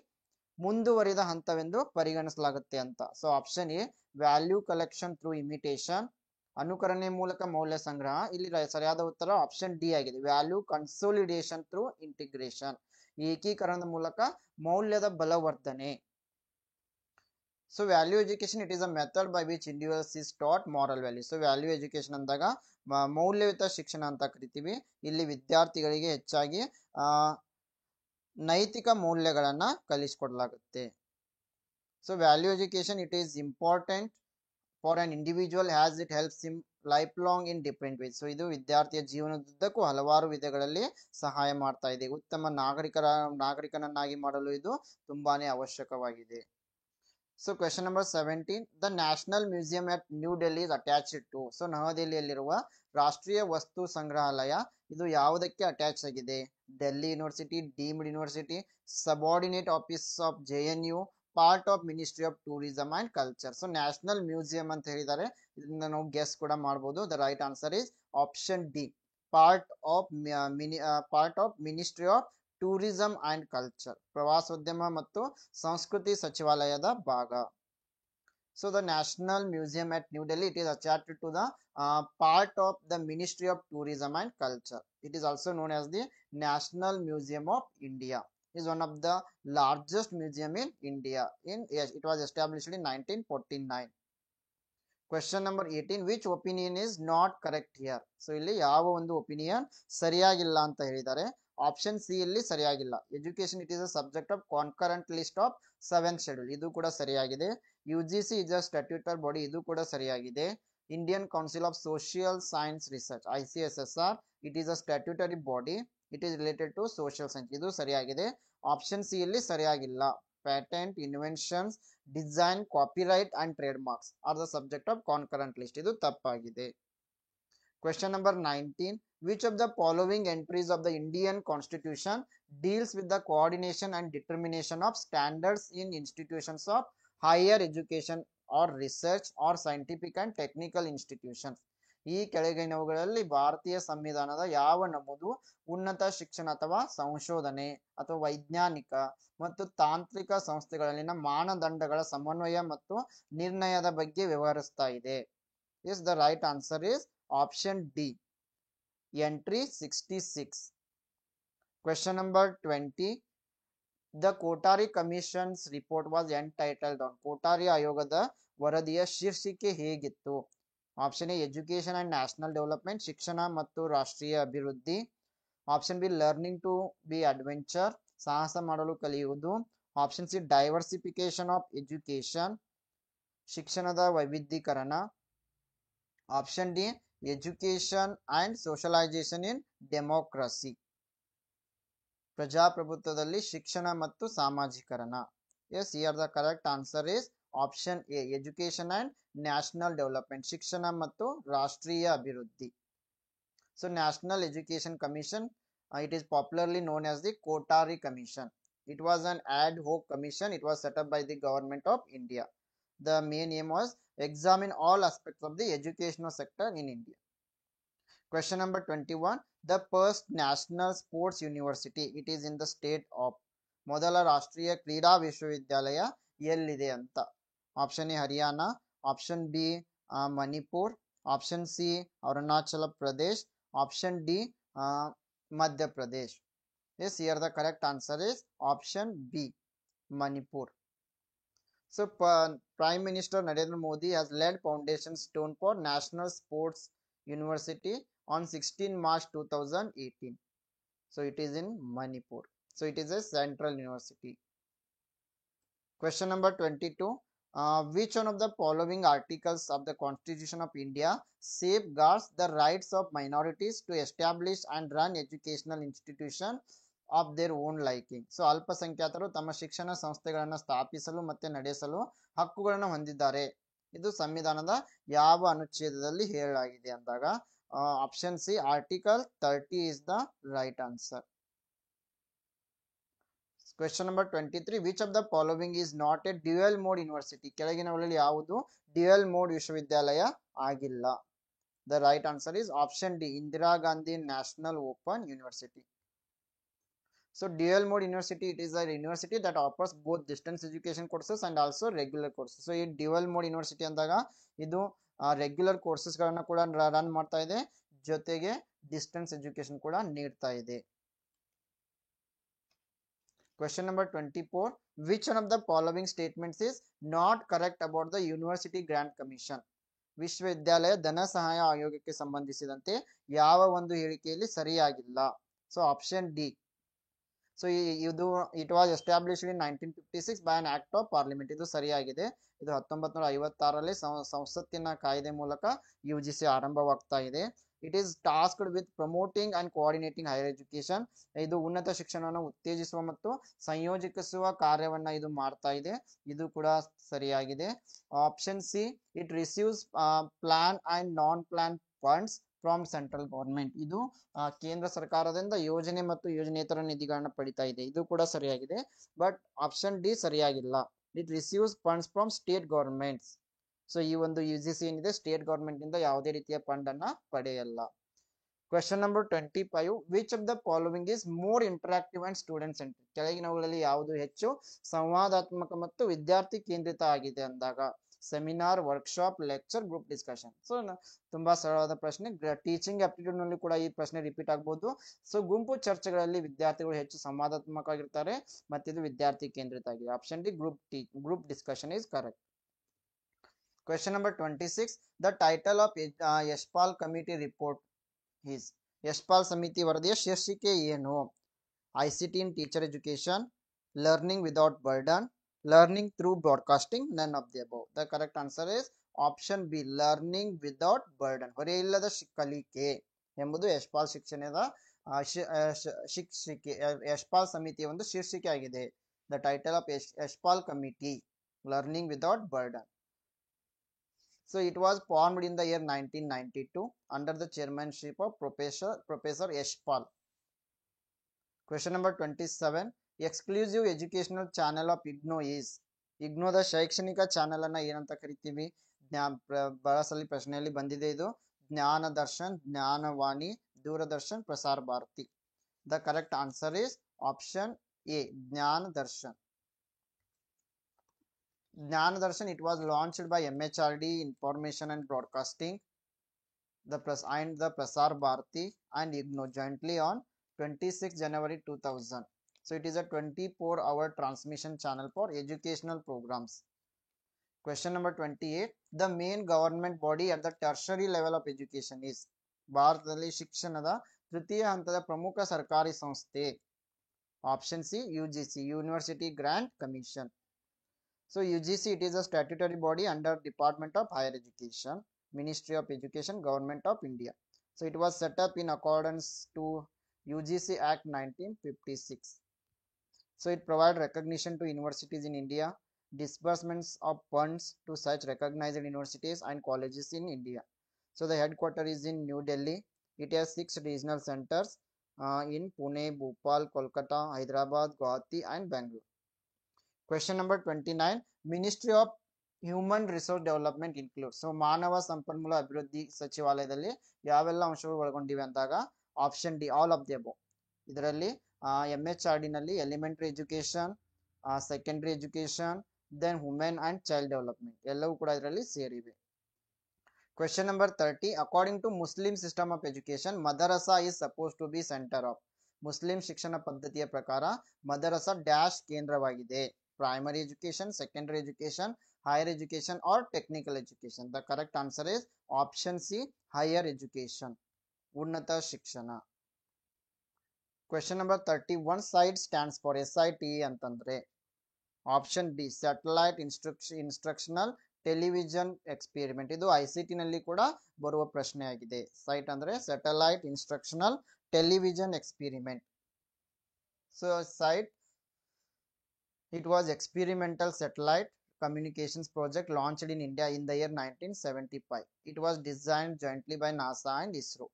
ಮುಂದುವರಿದ ಹಂತವೆಂದು ಪರಿಗಣಿಸಲಾಗುತ್ತೆ ಅಂತ. So option A value collection through imitation, ಅನುಕರಣೆ ಮೂಲಕ ಮೌಲ್ಯ ಸಂಗ್ರಹ. ಇಲ್ಲಿ ಸರಿಯಾದ ಉತ್ತರ ಆಪ್ಷನ್ ಡಿ ಆಗಿದೆ. ವ್ಯಾಲ್ಯೂ ಕನ್ಸೋಲಿಡೇಷನ್ ಥ್ರೂ ಇಂಟಿಗ್ರೇಷನ್, ಏಕೀಕರಣದ ಮೂಲಕ ಮೌಲ್ಯದ ಬಲವರ್ಧನೆ. So value education it is a method by which individuals is taught moral value. So value education ಅಂದಾಗ ಮೌಲ್ಯಯುತ ಶಿಕ್ಷಣ ಅಂತ ಕರಿತೀವಿ. ಇಲ್ಲಿ ವಿದ್ಯಾರ್ಥಿಗಳಿಗೆ ಹೆಚ್ಚಾಗಿ ನೈತಿಕ ಮೌಲ್ಯಗಳನ್ನ ಕಲಿಸಿಕೊಡಲಾಗುತ್ತೆ. So value education it is important for an individual has it helps him life long in different ways. So ಇದು ವಿದ್ಯಾರ್ಥಿಯ ಜೀವನದುದ್ದಕ್ಕೂ ಹಲವಾರು ವಿಧಗಳಲ್ಲಿ ಸಹಾಯ ಮಾಡ್ತಾ ಇದೆ. ಉತ್ತಮ ನಾಗರಿಕನನ್ನಾಗಿ ಮಾಡಲು ಇದು ತುಂಬಾನೇ ಅವಶ್ಯಕವಾಗಿದೆ. So question number 17, the national museum at new Delhi is attached to. So ನವದೆಹಲಿಯಲ್ಲಿರುವ ರಾಷ್ಟ್ರೀಯ ವಸ್ತು ಸಂಗ್ರಹಾಲಯ ಇದು ಯಾವುದಕ್ಕೆ ಅಟ್ಯಾಚ್ ಆಗಿದೆ? Delhi university, deemed university, subordinate office of JNU, part of ministry of tourism and culture. So national museum ಅಂತ ಹೇಳಿದ್ದಾರೆ, ಇದರಿಂದ ನಾವು ಗೆಸ್ ಕೂಡ ಮಾಡಬಹುದು. The right answer is option D, part of ministry of tourism and culture, ಪ್ರವಾಸೋದ್ಯಮ ಮತ್ತು ಸಂಸ್ಕೃತಿ ಸಚಿವಾಲಯದ ಭಾಗ. So the national museum at new Delhi it is attached to the part of the Ministry of Tourism and Culture. It is also known as the National Museum of India. It is one of the largest museum in India. It was established in 1949. Question number 18, which opinion is not correct here? So ಇಲ್ಲಿ ಯಾವ ಒಂದು opinion ಸರಿಯಾಗಿಲ್ಲ ಅಂತ ಹೇಳಿದ್ದಾರೆ. Option C ಇಲ್ಲಿ ಸರಿಯಾಗಿಲ್ಲ. Education it is a subject of concurrent list of 7th schedule, ಇದು ಕೂಡ ಸರಿಯಾಗಿದೆ. UGC is a statutory body, ಇದು ಕೂಡ ಸರಿಯಾಗಿದೆ. Indian Council of Social Science Research ICSSR, it is a statutory body, it is related to social science, ಇದು ಸರಿಯಾಗಿದೆ. Option C ಇಲ್ಲಿ ಸರಿಯಾಗಿಲ್ಲ. patent, inventions, design, copyright and trademarks are the subject of concurrent list, ಇದು ತಪ್ಪಾಗಿದೆ. Question number 19, which of the following entries of the Indian Constitution deals with the coordination and determination of standards in institutions of higher education or research or scientific and technical institutions? ಈ ಕೆಳಗಿನವುಗಳಲ್ಲಿ ಭಾರತೀಯ ಸಂವಿಧಾನದ ಯಾವ ನಮೂದು ಉನ್ನತ ಶಿಕ್ಷಣ ಅಥವಾ ಸಂಶೋಧನೆ ಅಥವಾ ವೈಜ್ಞಾನಿಕ ಮತ್ತು ತಾಂತ್ರಿಕ ಸಂಸ್ಥೆಗಳಲ್ಲಿನ ಮಾನದಂಡಗಳ ಸಮನ್ವಯ ಮತ್ತು ನಿರ್ಣಯದ ಬಗ್ಗೆ ವ್ಯವಹರಿಸ್ತಾ ಇದೆ? Is the right answer is option D, entry 66. Question number 20, the Kothari Commission's report was entitled on. Kothari ಆಯೋಗದ ವರದಿಯ ಶೀರ್ಷಿಕೆ ಹೇಗಿತ್ತು? Option A education and national development, ಶಿಕ್ಷಣ ಮತ್ತು ರಾಷ್ಟ್ರೀಯ ಅಭಿವೃದ್ಧಿ. Option B learning to be adventure, ಸಾಹಸ ಮಾಡಲು ಕಲಿಯುವುದು. Option C diversification of education, ಶಿಕ್ಷಣದ ವೈವಿಧ್ಯೀಕರಣ. Option D education and socialisation in democracy, ಪ್ರಜಾಪ್ರಭುತ್ವದಲ್ಲಿ ಶಿಕ್ಷಣ ಮತ್ತು ಸಾಮಾಜೀಕರಣ. Yes, here the correct answer is option A, education and national development, ಶಿಕ್ಷಣ ಮತ್ತು ರಾಷ್ಟ್ರೀಯ ಅಭಿವೃದ್ಧಿ. So national education commission, it is popularly known as the Kothari Commission. It was an ad hoc commission. It was set up by the government of India. The main aim was examine all aspects of the educational sector in India. Question number 21, the first national sports university, it is in the state of. ಮೊದಲ ರಾಷ್ಟ್ರೀಯ ಕ್ರೀಡಾ ವಿಶ್ವವಿದ್ಯಾಲಯ ಎಲ್ಲಿದೆ ಅಂತ? Option A Haryana, option B Manipur, option C Arunachal Pradesh, option D Madhya Pradesh. Yes, here the correct answer is option B, Manipur. So Prime Minister Narendra Modi has laid foundation stone for National Sports University on 16 March 2018. So it is in Manipur. So it is a central university. Question number 22, which one of the following articles of the Constitution of India safeguards the rights of minorities to establish and run educational institutions of their own liking? So ಅಲ್ಪಸಂಖ್ಯಾತರು ತಮ್ಮ ಶಿಕ್ಷಣ ಸಂಸ್ಥೆಗಳನ್ನು ಸ್ಥಾಪಿಸಲು ಮತ್ತೆ ನಡೆಸಲು ಹಕ್ಕುಗಳನ್ನು ಹೊಂದಿದ್ದಾರೆ. ಇದು ಸಂವಿಧಾನದ ಯಾವ ಅನುಚ್ಛೇದದಲ್ಲಿ ಹೇಳಲಾಗಿದೆ ಅಂದಾಗ option C article 30 is the right answer. Question number 23, which of the following is not a dual mode university? ಕೆಳಗಿನವುಗಳಲ್ಲಿ ಯಾವುದು ಡ್ಯುಯಲ್ ಮೋಡ್ ವಿಶ್ವವಿದ್ಯಾಲಯ ಆಗಿಲ್ಲ? The right answer is option D, Indira Gandhi National Open University. So dual mode university, it is a university that offers both distance education courses and also regular courses. So ಈ dual mode university ಅಂದಾಗ ಇದು regular courses ಗಳನ್ನ ಕೂಡ run ಮಾಡ್ತಾ ಇದೆ, ಜೊತೆಗೆ distance education ಕೂಡ ನೀಡ್ತಾ ಇದೆ. Question number 24. Which one of the following statements is not correct about the University Grant Commission? ವಿಶ್ವವಿದ್ಯಾಲಯ ಧನ ಸಹಾಯ ಆಯೋಗಕ್ಕೆ ಸಂಬಂಧಿಸಿದಂತೆ ಯಾವ ಒಂದು ಹೇಳಿಕೆಯಲ್ಲಿ ಸರಿಯಾಗಿಲ್ಲ? So option D. ಸೊ ಇದು it was established in 1956 by an act of parliament. ಇದು ಸರಿಯಾಗಿದೆ. ಇದು 1956ರಲ್ಲಿ ಸಂಸತ್ತಿನ ಕಾಯ್ದೆ ಮೂಲಕ UGC ಆರಂಭವಾಗ್ತಾ ಇದೆ. It is tasked with promoting and coordinating higher education. ಇದು ಉನ್ನತ ಶಿಕ್ಷಣವನ್ನು ಉತ್ತೇಜಿಸುವ ಮತ್ತು ಸಂಯೋಜಿಸುವ ಕಾರ್ಯವನ್ನ ಇದು ಮಾಡ್ತಾ ಇದೆ. ಇದು ಕೂಡ ಸರಿಯಾಗಿದೆ. Option C. It receives plan and non plan funds from central government. ಇದು ಕೇಂದ್ರ ಸರ್ಕಾರದಿಂದ ಯೋಜನೆ ಮತ್ತು ಯೋಜನೇತರ ನಿಧಿಗಳನ್ನ ಪಡಿತಾ ಇದೆ. ಇದು ಕೂಡ ಸರಿಯಾಗಿದೆ. ಬಟ್ ಆಪ್ಷನ್ ಡಿ ಸರಿಯಾಗಿಲ್ಲ. It receives funds from state governments. So ಈ ಒಂದು UGC ಏನಿದೆ ಸ್ಟೇಟ್ ಗವರ್ಮೆಂಟ್ ಇಂದ ಯಾವುದೇ ರೀತಿಯ ಫಂಡ್ ಅನ್ನ ಪಡೆಯಲ್ಲ. Question number 25. Which of the following is more interactive and student centric? ಕೆಳಗಿನವುಗಳಲ್ಲಿ ಯಾವುದು ಹೆಚ್ಚು ಸಂವಾದಾತ್ಮಕ ಮತ್ತು ವಿದ್ಯಾರ್ಥಿ ಕೇಂದ್ರಿತ ಆಗಿದೆ ಅಂದಾಗ? Seminar, workshop, lecture, group discussion. So ತುಂಬಾ ಸರಳವಾದ ಪ್ರಶ್ನೆ. ಟೀಚಿಂಗ್ ಆಪ್ಟಿಟ್ಯೂಡ್ ನಲ್ಲಿ ಕೂಡ ಈ ಪ್ರಶ್ನೆ ರಿಪೀಟ್ ಆಗ್ಬಹುದು. ಸೊ ಗುಂಪು ಚರ್ಚೆಗಳಲ್ಲಿ ವಿದ್ಯಾರ್ಥಿಗಳು ಹೆಚ್ಚು ಸಂವಾದಾತ್ಮಕವಾಗಿರ್ತಾರೆ ಮತ್ತು ಇದು ವಿದ್ಯಾರ್ಥಿ ಕೇಂದ್ರಿತ ಆಗಿದೆ. Option D group discussion is correct. Question number 26. The title of Yashpal Committee report is? Yashpal Samiti ವರದಿಯ ಶೀರ್ಷಿಕೆ ಏನು? ICT in teacher education, learning without burden, learning through broadcasting, none of the above. The correct answer is option B, learning without burden. ಹೊರೆಯಿಲ್ಲದ ಕಲಿಕೆ ಎಂಬುದು ಯಶ್ಪಾಲ್ ಶಿಕ್ಷಣದ ಶಿಕ್ಷಿಕೆ ಯಶ್ಪಾಲ್ ಸಮಿತಿಯ ಒಂದು ಶೀರ್ಷಿಕೆ ಆಗಿದೆ. The title of Yashpal Committee, learning without burden. So it was formed in the year 1992 under the chairmanship of Professor Yashpal. Question number 27. Exclusive educational channel of IGNOU is? IGNOUದ ಶೈಕ್ಷಣಿಕ channel ಅನ್ನ ಏನಂತ ಕರಿತೀವಿ? ಬಹಳ ಸಲ ಪ್ರಶ್ನೆಯಲ್ಲಿ ಬಂದಿದೆ ಇದು. ಜ್ಞಾನ Darshan, Gyan Vani, Doordarshan, Prasar Bharati. The correct answer is option A, ಜ್ಞಾನ Darshan. Jnanadarshan, it was launched by MHRD, Information and Broadcasting, the Prasar Bharati and IGNOU jointly on 26 January 2000. So it is a 24-hour transmission channel for educational programs. Question number 28. The main government body at the tertiary level of education is? ಭಾರತದಲ್ಲಿ ಶಿಕ್ಷಣದ ತೃತೀಯ ಹಂತದ ಪ್ರಮುಖ ಸರ್ಕಾರಿ ಸಂಸ್ಥೆ? Option C, UGC, University Grant Commission. So UGC, it is a statutory body under Department of Higher Education, Ministry of Education, Government of India. So it was set up in accordance to UGC Act 1956. So it provides recognition to universities in India, disbursements of funds to such recognized universities and colleges in India. So the headquarters is in New Delhi. It has 6 regional centers in Pune, Bhopal, Kolkata, Hyderabad, Guwahati and Bangalore. Question number 29. Ministry of Human Resource Development includes? So ಮಾನವ ಸಂಪನ್ಮೂಲ ಅಭಿವೃದ್ಧಿ ಸಚಿವಾಲಯದಲ್ಲಿ ಯಾವೆಲ್ಲ ಅಂಶಗಳು ಒಳಗೊಂಡಿವೆ ಅಂದಾಗ? Option D, all of the above. ಇದರಲ್ಲಿ MHRD ನಲ್ಲಿ elementary education, secondary education, then women and child development ಎಲ್ಲವೂ ಕೂಡ ಇದರಲ್ಲಿ ಸೇರಿವೆ. Question number 30. According to Muslim system of education, madrasa is supposed to be center of? Muslim ಶಿಕ್ಷಣ ಪದ್ಧತಿಯ ಪ್ರಕಾರ ಮದರಸಾ dash ಕೇಂದ್ರವಾಗಿದೆ? Primary education, secondary education, higher education or technical education? The correct answer is option C, higher education, ಉನ್ನತ ಶಿಕ್ಷಣ. Question number 31. SITE stands for? SITE ಅಂತಂದ್ರೆ? Option D, satellite instructional television experiment. ಇದು ICT ನಲ್ಲಿ ಕೂಡ ಬರುವ ಪ್ರಶ್ನೆ ಆಗಿದೆ. ಸೈಟ್ ಅಂದ್ರೆ satellite instructional television experiment. So SITE, it was experimental satellite communications project launched in India in the year 1975. It was designed jointly by NASA and ISRO.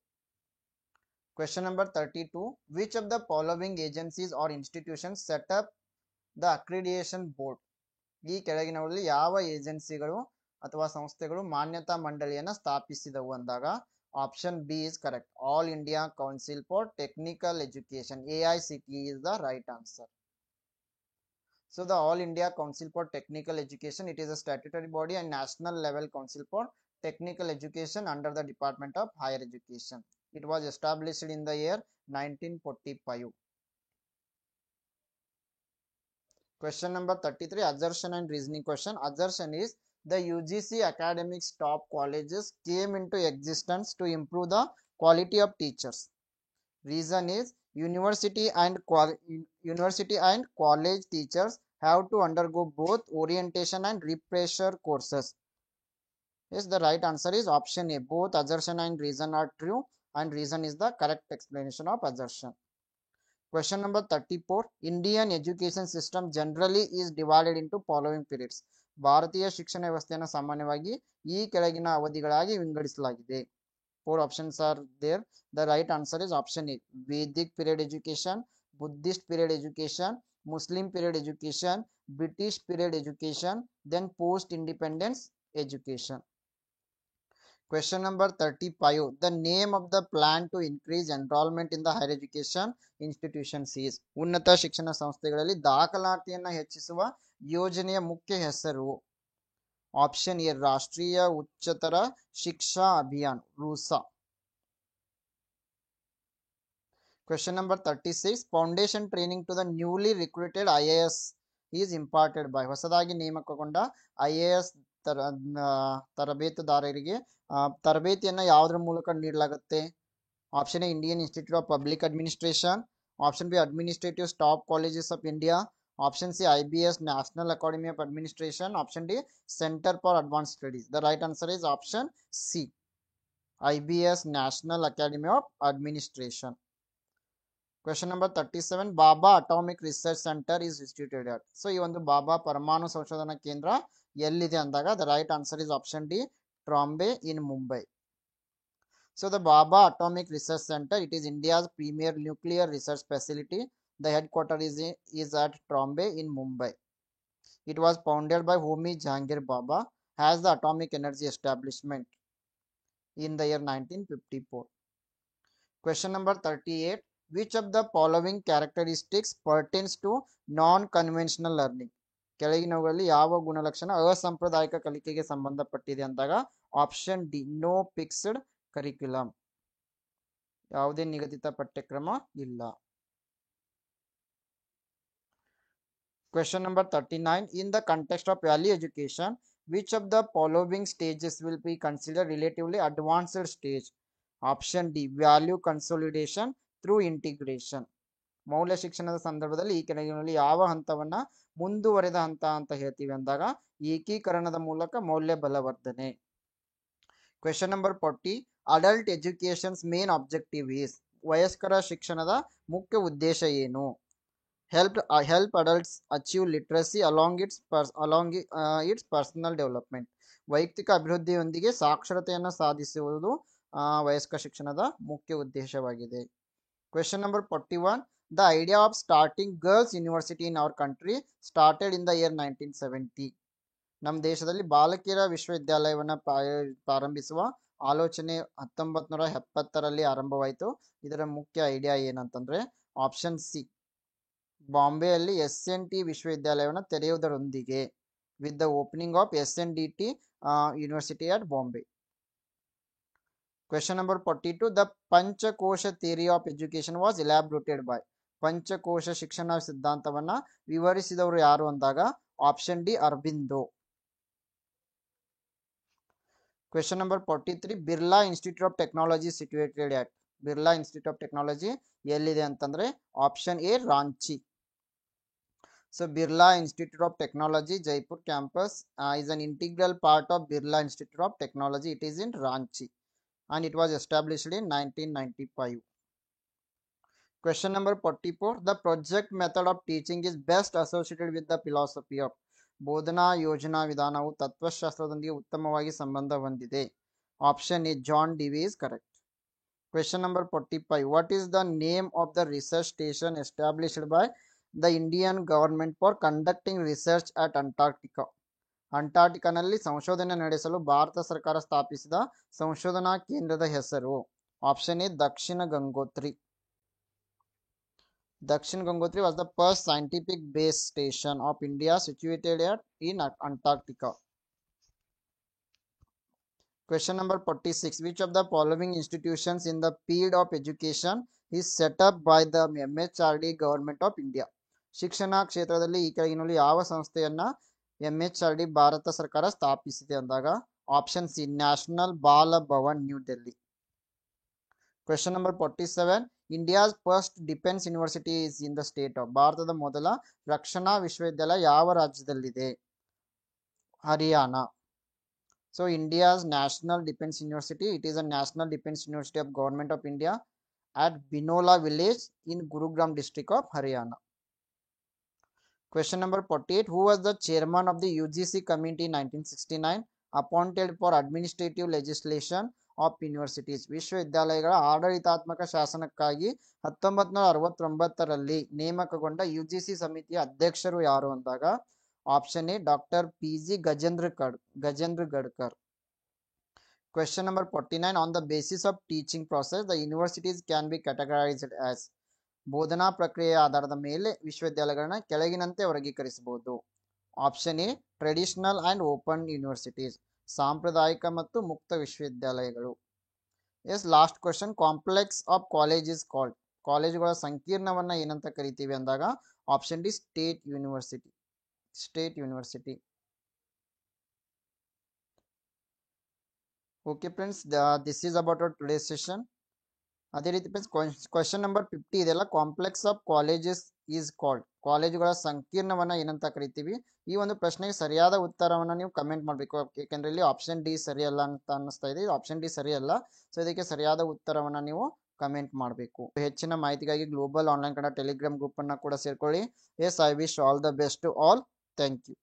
Question number 32. Which of the following agencies or institutions set up the accreditation board? ಈ ಕೆಳಗಿನವುಗಳಲ್ಲಿ ಯಾವ ಏಜೆನ್ಸಿಗಳು ಅಥವಾ ಸಂಸ್ಥೆಗಳು ಮಾನ್ಯತಾ ಮಂಡಳಿಯನ್ನು ಸ್ಥಾಪಿಸಿದವು ಅಂದಾಗ? Option B is correct. All India Council for Technical Education, AICTE is the right answer. So the All India Council for Technical Education, it is a statutory body and national level council for technical education under the Department of Higher Education. It was established in the year 1945. Question number 33, assertion and reasoning question. Assertion is the UGC academics top colleges came into existence to improve the quality of teachers. Reason is university and college teachers have to undergo both orientation and refresher courses. Yes, the right answer is option A. Both assertion and reason are true, and reason is the correct explanation of assertion. Question number 34. Indian education system generally is divided into following periods. ಭಾರತೀಯ ಶಿಕ್ಷಣ ವ್ಯವಸ್ಥೆಯನ್ನು ಸಾಮಾನ್ಯವಾಗಿ ಈ ಕೆಳಗಿನ ಅವಧಿಗಳಾಗಿ ವಿಂಗಡಿಸಲಾಗಿದೆ. Four options are there. The right answer is option A. Vedic period education, Buddhist period education, Muslim period education, British period education, then post-independence education. Question number 35. The name of the plan to increase enrollment in the higher education institutions is. ಉನ್ನತ ಶಿಕ್ಷಣ ಸಂಸ್ಥೆಗಳಲ್ಲಿ ದಾಖಲಾತಿಯನ್ನು ಹೆಚ್ಚಿಸುವ ಯೋಜನೆಯ ಮುಖ್ಯ ಹೆಸರು. Option A Rashtriya Uchchatar Shiksha Abhiyan RUSA. Question number 36. Foundation training to the newly recruited IAS is imparted by. ಹೊಸದಾಗಿ ನೇಮಕಗೊಂಡ IAS ತರಬೇತುದಾರರಿಗೆ ತರಬೇತಿಯನ್ನು ಯಾವುದರ ಮೂಲಕ ನೀಡಲಾಗುತ್ತೆ? Option A Indian institute of public administration, option B administrative staff colleges of India, option C IBS national academy of administration, option D centre for advance studies. The right answer is option C IBS national academy of administration. Question number 37. Baba Atomic Research Center is instituted at. So ಈ ಒಂದು ಬಾಬಾ ಪರಮಾಣು ಸಂಶೋಧನಾ ಕೇಂದ್ರ ಎಲ್ಲಿದೆ ಅಂದಾಗ the right answer is option D, Trombay in Mumbai. So the Baba Atomic Research Center, it is India's premier nuclear research facility. The headquarters is at Trombay in Mumbai. It was founded by Homi Jahangir Baba as the Atomic Energy Establishment in the year 1954. Question number 38. Which of the following characteristics pertains to non-conventional learning? ಕೆಳಗಿನವುಗಳಲ್ಲಿ ಯಾವ ಗುಣಲಕ್ಷಣ ಅಸಾಂಪ್ರದಾಯಿಕ ಕಲಿಕೆಗೆ ಸಂಬಂಧಪಟ್ಟಿದೆ ಅಂದಾಗ option D no fixed curriculum. ಯಾವುದೇ ನಿಗದಿತ ಪಠ್ಯಕ್ರಮ ಇಲ್ಲ. Question number 39. In the context of value education, which of the following stages will be considered relatively advanced stage? Option D value consolidation through integration. ಮೌಲ್ಯ ಶಿಕ್ಷಣದ ಸಂದರ್ಭದಲ್ಲಿ ಈ ಕೆಳಗಿನಲ್ಲಿ ಯಾವ ಹಂತವನ್ನ ಮುಂದುವರೆದ ಹಂತ ಅಂತ ಹೇಳ್ತೀವಿ ಅಂದಾಗ ಏಕೀಕರಣದ ಮೂಲಕ ಮೌಲ್ಯ ಬಲವರ್ಧನೆ. Question number 40. Adult education's main objective is. ವಯಸ್ಕರ ಶಿಕ್ಷಣದ ಮುಖ್ಯ ಉದ್ದೇಶ ಏನು? Help adults achieve literacy along its personal development. ವೈಯಕ್ತಿಕ ಅಭಿವೃದ್ಧಿಯೊಂದಿಗೆ ಸಾಕ್ಷರತೆಯನ್ನು ಸಾಧಿಸುವುದು ವಯಸ್ಕ ಶಿಕ್ಷಣದ ಮುಖ್ಯ ಉದ್ದೇಶವಾಗಿದೆ. Question number 41. The idea of starting girls university in our country started in the year 1970. ನಮ್ಮ ದೇಶದಲ್ಲಿ ಬಾಲಕಿಯರ ವಿಶ್ವವಿದ್ಯಾಲಯವನ್ನು ಪ್ರಾರಂಭಿಸುವ ಆಲೋಚನೆ 1970ರಲ್ಲಿ ಆರಂಭವಾಯಿತು. ಇದರ ಮುಖ್ಯ ಐಡಿಯಾ ಏನಂತಂದ್ರೆ ಆಪ್ಷನ್ ಸಿ ಬಾಂಬೆಯಲ್ಲಿ SNT ವಿಶ್ವವಿದ್ಯಾಲಯವನ್ನು ತೆರೆಯುವುದರೊಂದಿಗೆ with the opening of SNDT university at Bombay. Question number 42. The Panchakosha theory of education was elaborated by. ಪಂಚಕೋಶ ಶಿಕ್ಷಣ ಸಿದ್ಧಾಂತವನ್ನ ವಿವರಿಸಿದವರು ಯಾರು ಅಂದಾಗ option D Aurobindo. Question number 43. Birla institute of technology situated at. Birla institute of technology ಎಲ್ಲಿದೆ ಅಂತಂದ್ರೆ option A Ranchi. So Birla Institute of Technology Jaipur campus is an integral part of Birla Institute of Technology. It is in Ranchi and it was established in 1995. Question number 44. The project method of teaching is best associated with the philosophy of. ಬೋಧನಾ ಯೋಜನಾ ವಿಧಾನವು ತತ್ವಶಾಸ್ತ್ರದೊಂದಿಗೆ ಉತ್ತಮವಾಗಿ ಸಂಬಂಧ ಹೊಂದಿದೆ. Option A John Dewey is correct. Question number 45. What is the name of the research station established by the Indian government for conducting research at Antarctica? ಅಂಟಾರ್ಟಿಕಾನಲ್ಲಿ ಸಂಶೋಧನೆ ನಡೆಸಲು ಭಾರತ ಸರ್ಕಾರ ಸ್ಥಾಪಿಸಿದ ಸಂಶೋಧನಾ ಕೇಂದ್ರದ ಹೆಸರು. Option A Dakshina Gangotri. Dakshin Gangotri was the first scientific base station of India situated in Antarctica. Question number 46. Which of the following institutions in the field of education is set up by the MHRD government of India? ಶಿಕ್ಷಣ ಕ್ಷೇತ್ರದಲ್ಲಿ ಈ ಕೆಳಗಿನಲ್ಲಿ ಯಾವ ಸಂಸ್ಥೆಯನ್ನ MHRD Bharat ಸರ್ಕಾರ ಸ್ಥಾಪಿಸಿದೆ ಅಂದಾಗ option C national Bal Bhavan new Delhi. Question number 47, India's first defence university is in the state of. ಭಾರತದ ಮೊದಲ ರಕ್ಷಣಾ ವಿಶ್ವವಿದ್ಯಾಲಯ ಯಾವ ರಾಜ್ಯದಲ್ಲಿದೆ? Haryana. So India's national defence university, it is a national defence university of government of India at Binola village in Gurugram district of Haryana. Question number 48, who was the chairman of the UGC committee in 1969 appointed for administrative legislation of universities? ವಿಶ್ವವಿದ್ಯಾಲಯಗಳ ಆಡಳಿತಾತ್ಮಕ ಶಾಸನಕ್ಕಾಗಿ 1969ರಲ್ಲಿ ನೇಮಕಗೊಂಡ UGC ಸಮಿತಿಯ ಅಧ್ಯಕ್ಷರು ಯಾರು ಅಂದಾಗ option A doctor PG Gajendra Gadkar. Question number 49, on the basis of teaching process the universities can be categorized as. ಬೋಧನಾ ಪ್ರಕ್ರಿಯೆಯ ಆಧಾರದ ಮೇಲೆ ವಿಶ್ವವಿದ್ಯಾಲಯಗಳನ್ನ ಕೆಳಗಿನಂತೆ ವರ್ಗೀಕರಿಸಬಹುದು. Option A traditional and open universities, ಸಾಂಪ್ರದಾಯಿಕ ಮತ್ತು ಮುಕ್ತ ವಿಶ್ವವಿದ್ಯಾಲಯಗಳು. Yes last question, complex of college is called. ಕಾಲೇಜುಗಳ ಸಂಕೀರ್ಣವನ್ನ ಏನಂತ ಕರಿತೀವಿ ಅಂದಾಗ option D state university. Okay friends, this is about our today session. ಅದೇ ರೀತಿ ಫ್ರೆಂಡ್ಸ್ ಕ್ವಶನ್ ನಂಬರ್ 50 ಇದೆಲ್ಲ complex of colleges is called. ಕಾಲೇಜುಗಳ ಸಂಕೀರ್ಣವನ್ನ ಏನಂತ ಕರಿತೀವಿ? ಈ ಒಂದು ಪ್ರಶ್ನೆಗೆ ಸರಿಯಾದ ಉತ್ತರವನ್ನ ನೀವು ಕಮೆಂಟ್ ಮಾಡಬೇಕು. ಯಾಕೆಂದ್ರೆ ಇಲ್ಲಿ ಆಪ್ಷನ್ ಡಿ ಸರಿಯಲ್ಲ ಅಂತ ಅನ್ನಿಸ್ತಾ ಇದೆ. ಆಪ್ಷನ್ ಡಿ ಸರಿಯಲ್ಲ. ಸೊ ಇದಕ್ಕೆ ಸರಿಯಾದ ಉತ್ತರವನ್ನ ನೀವು ಕಮೆಂಟ್ ಮಾಡಬೇಕು. ಹೆಚ್ಚಿನ ಮಾಹಿತಿಗಾಗಿ global online Kannada Telegram group ಅನ್ನ ಕೂಡ ಸೇರ್ಕೊಳ್ಳಿ. Yes, I wish all the best to all. Thank you.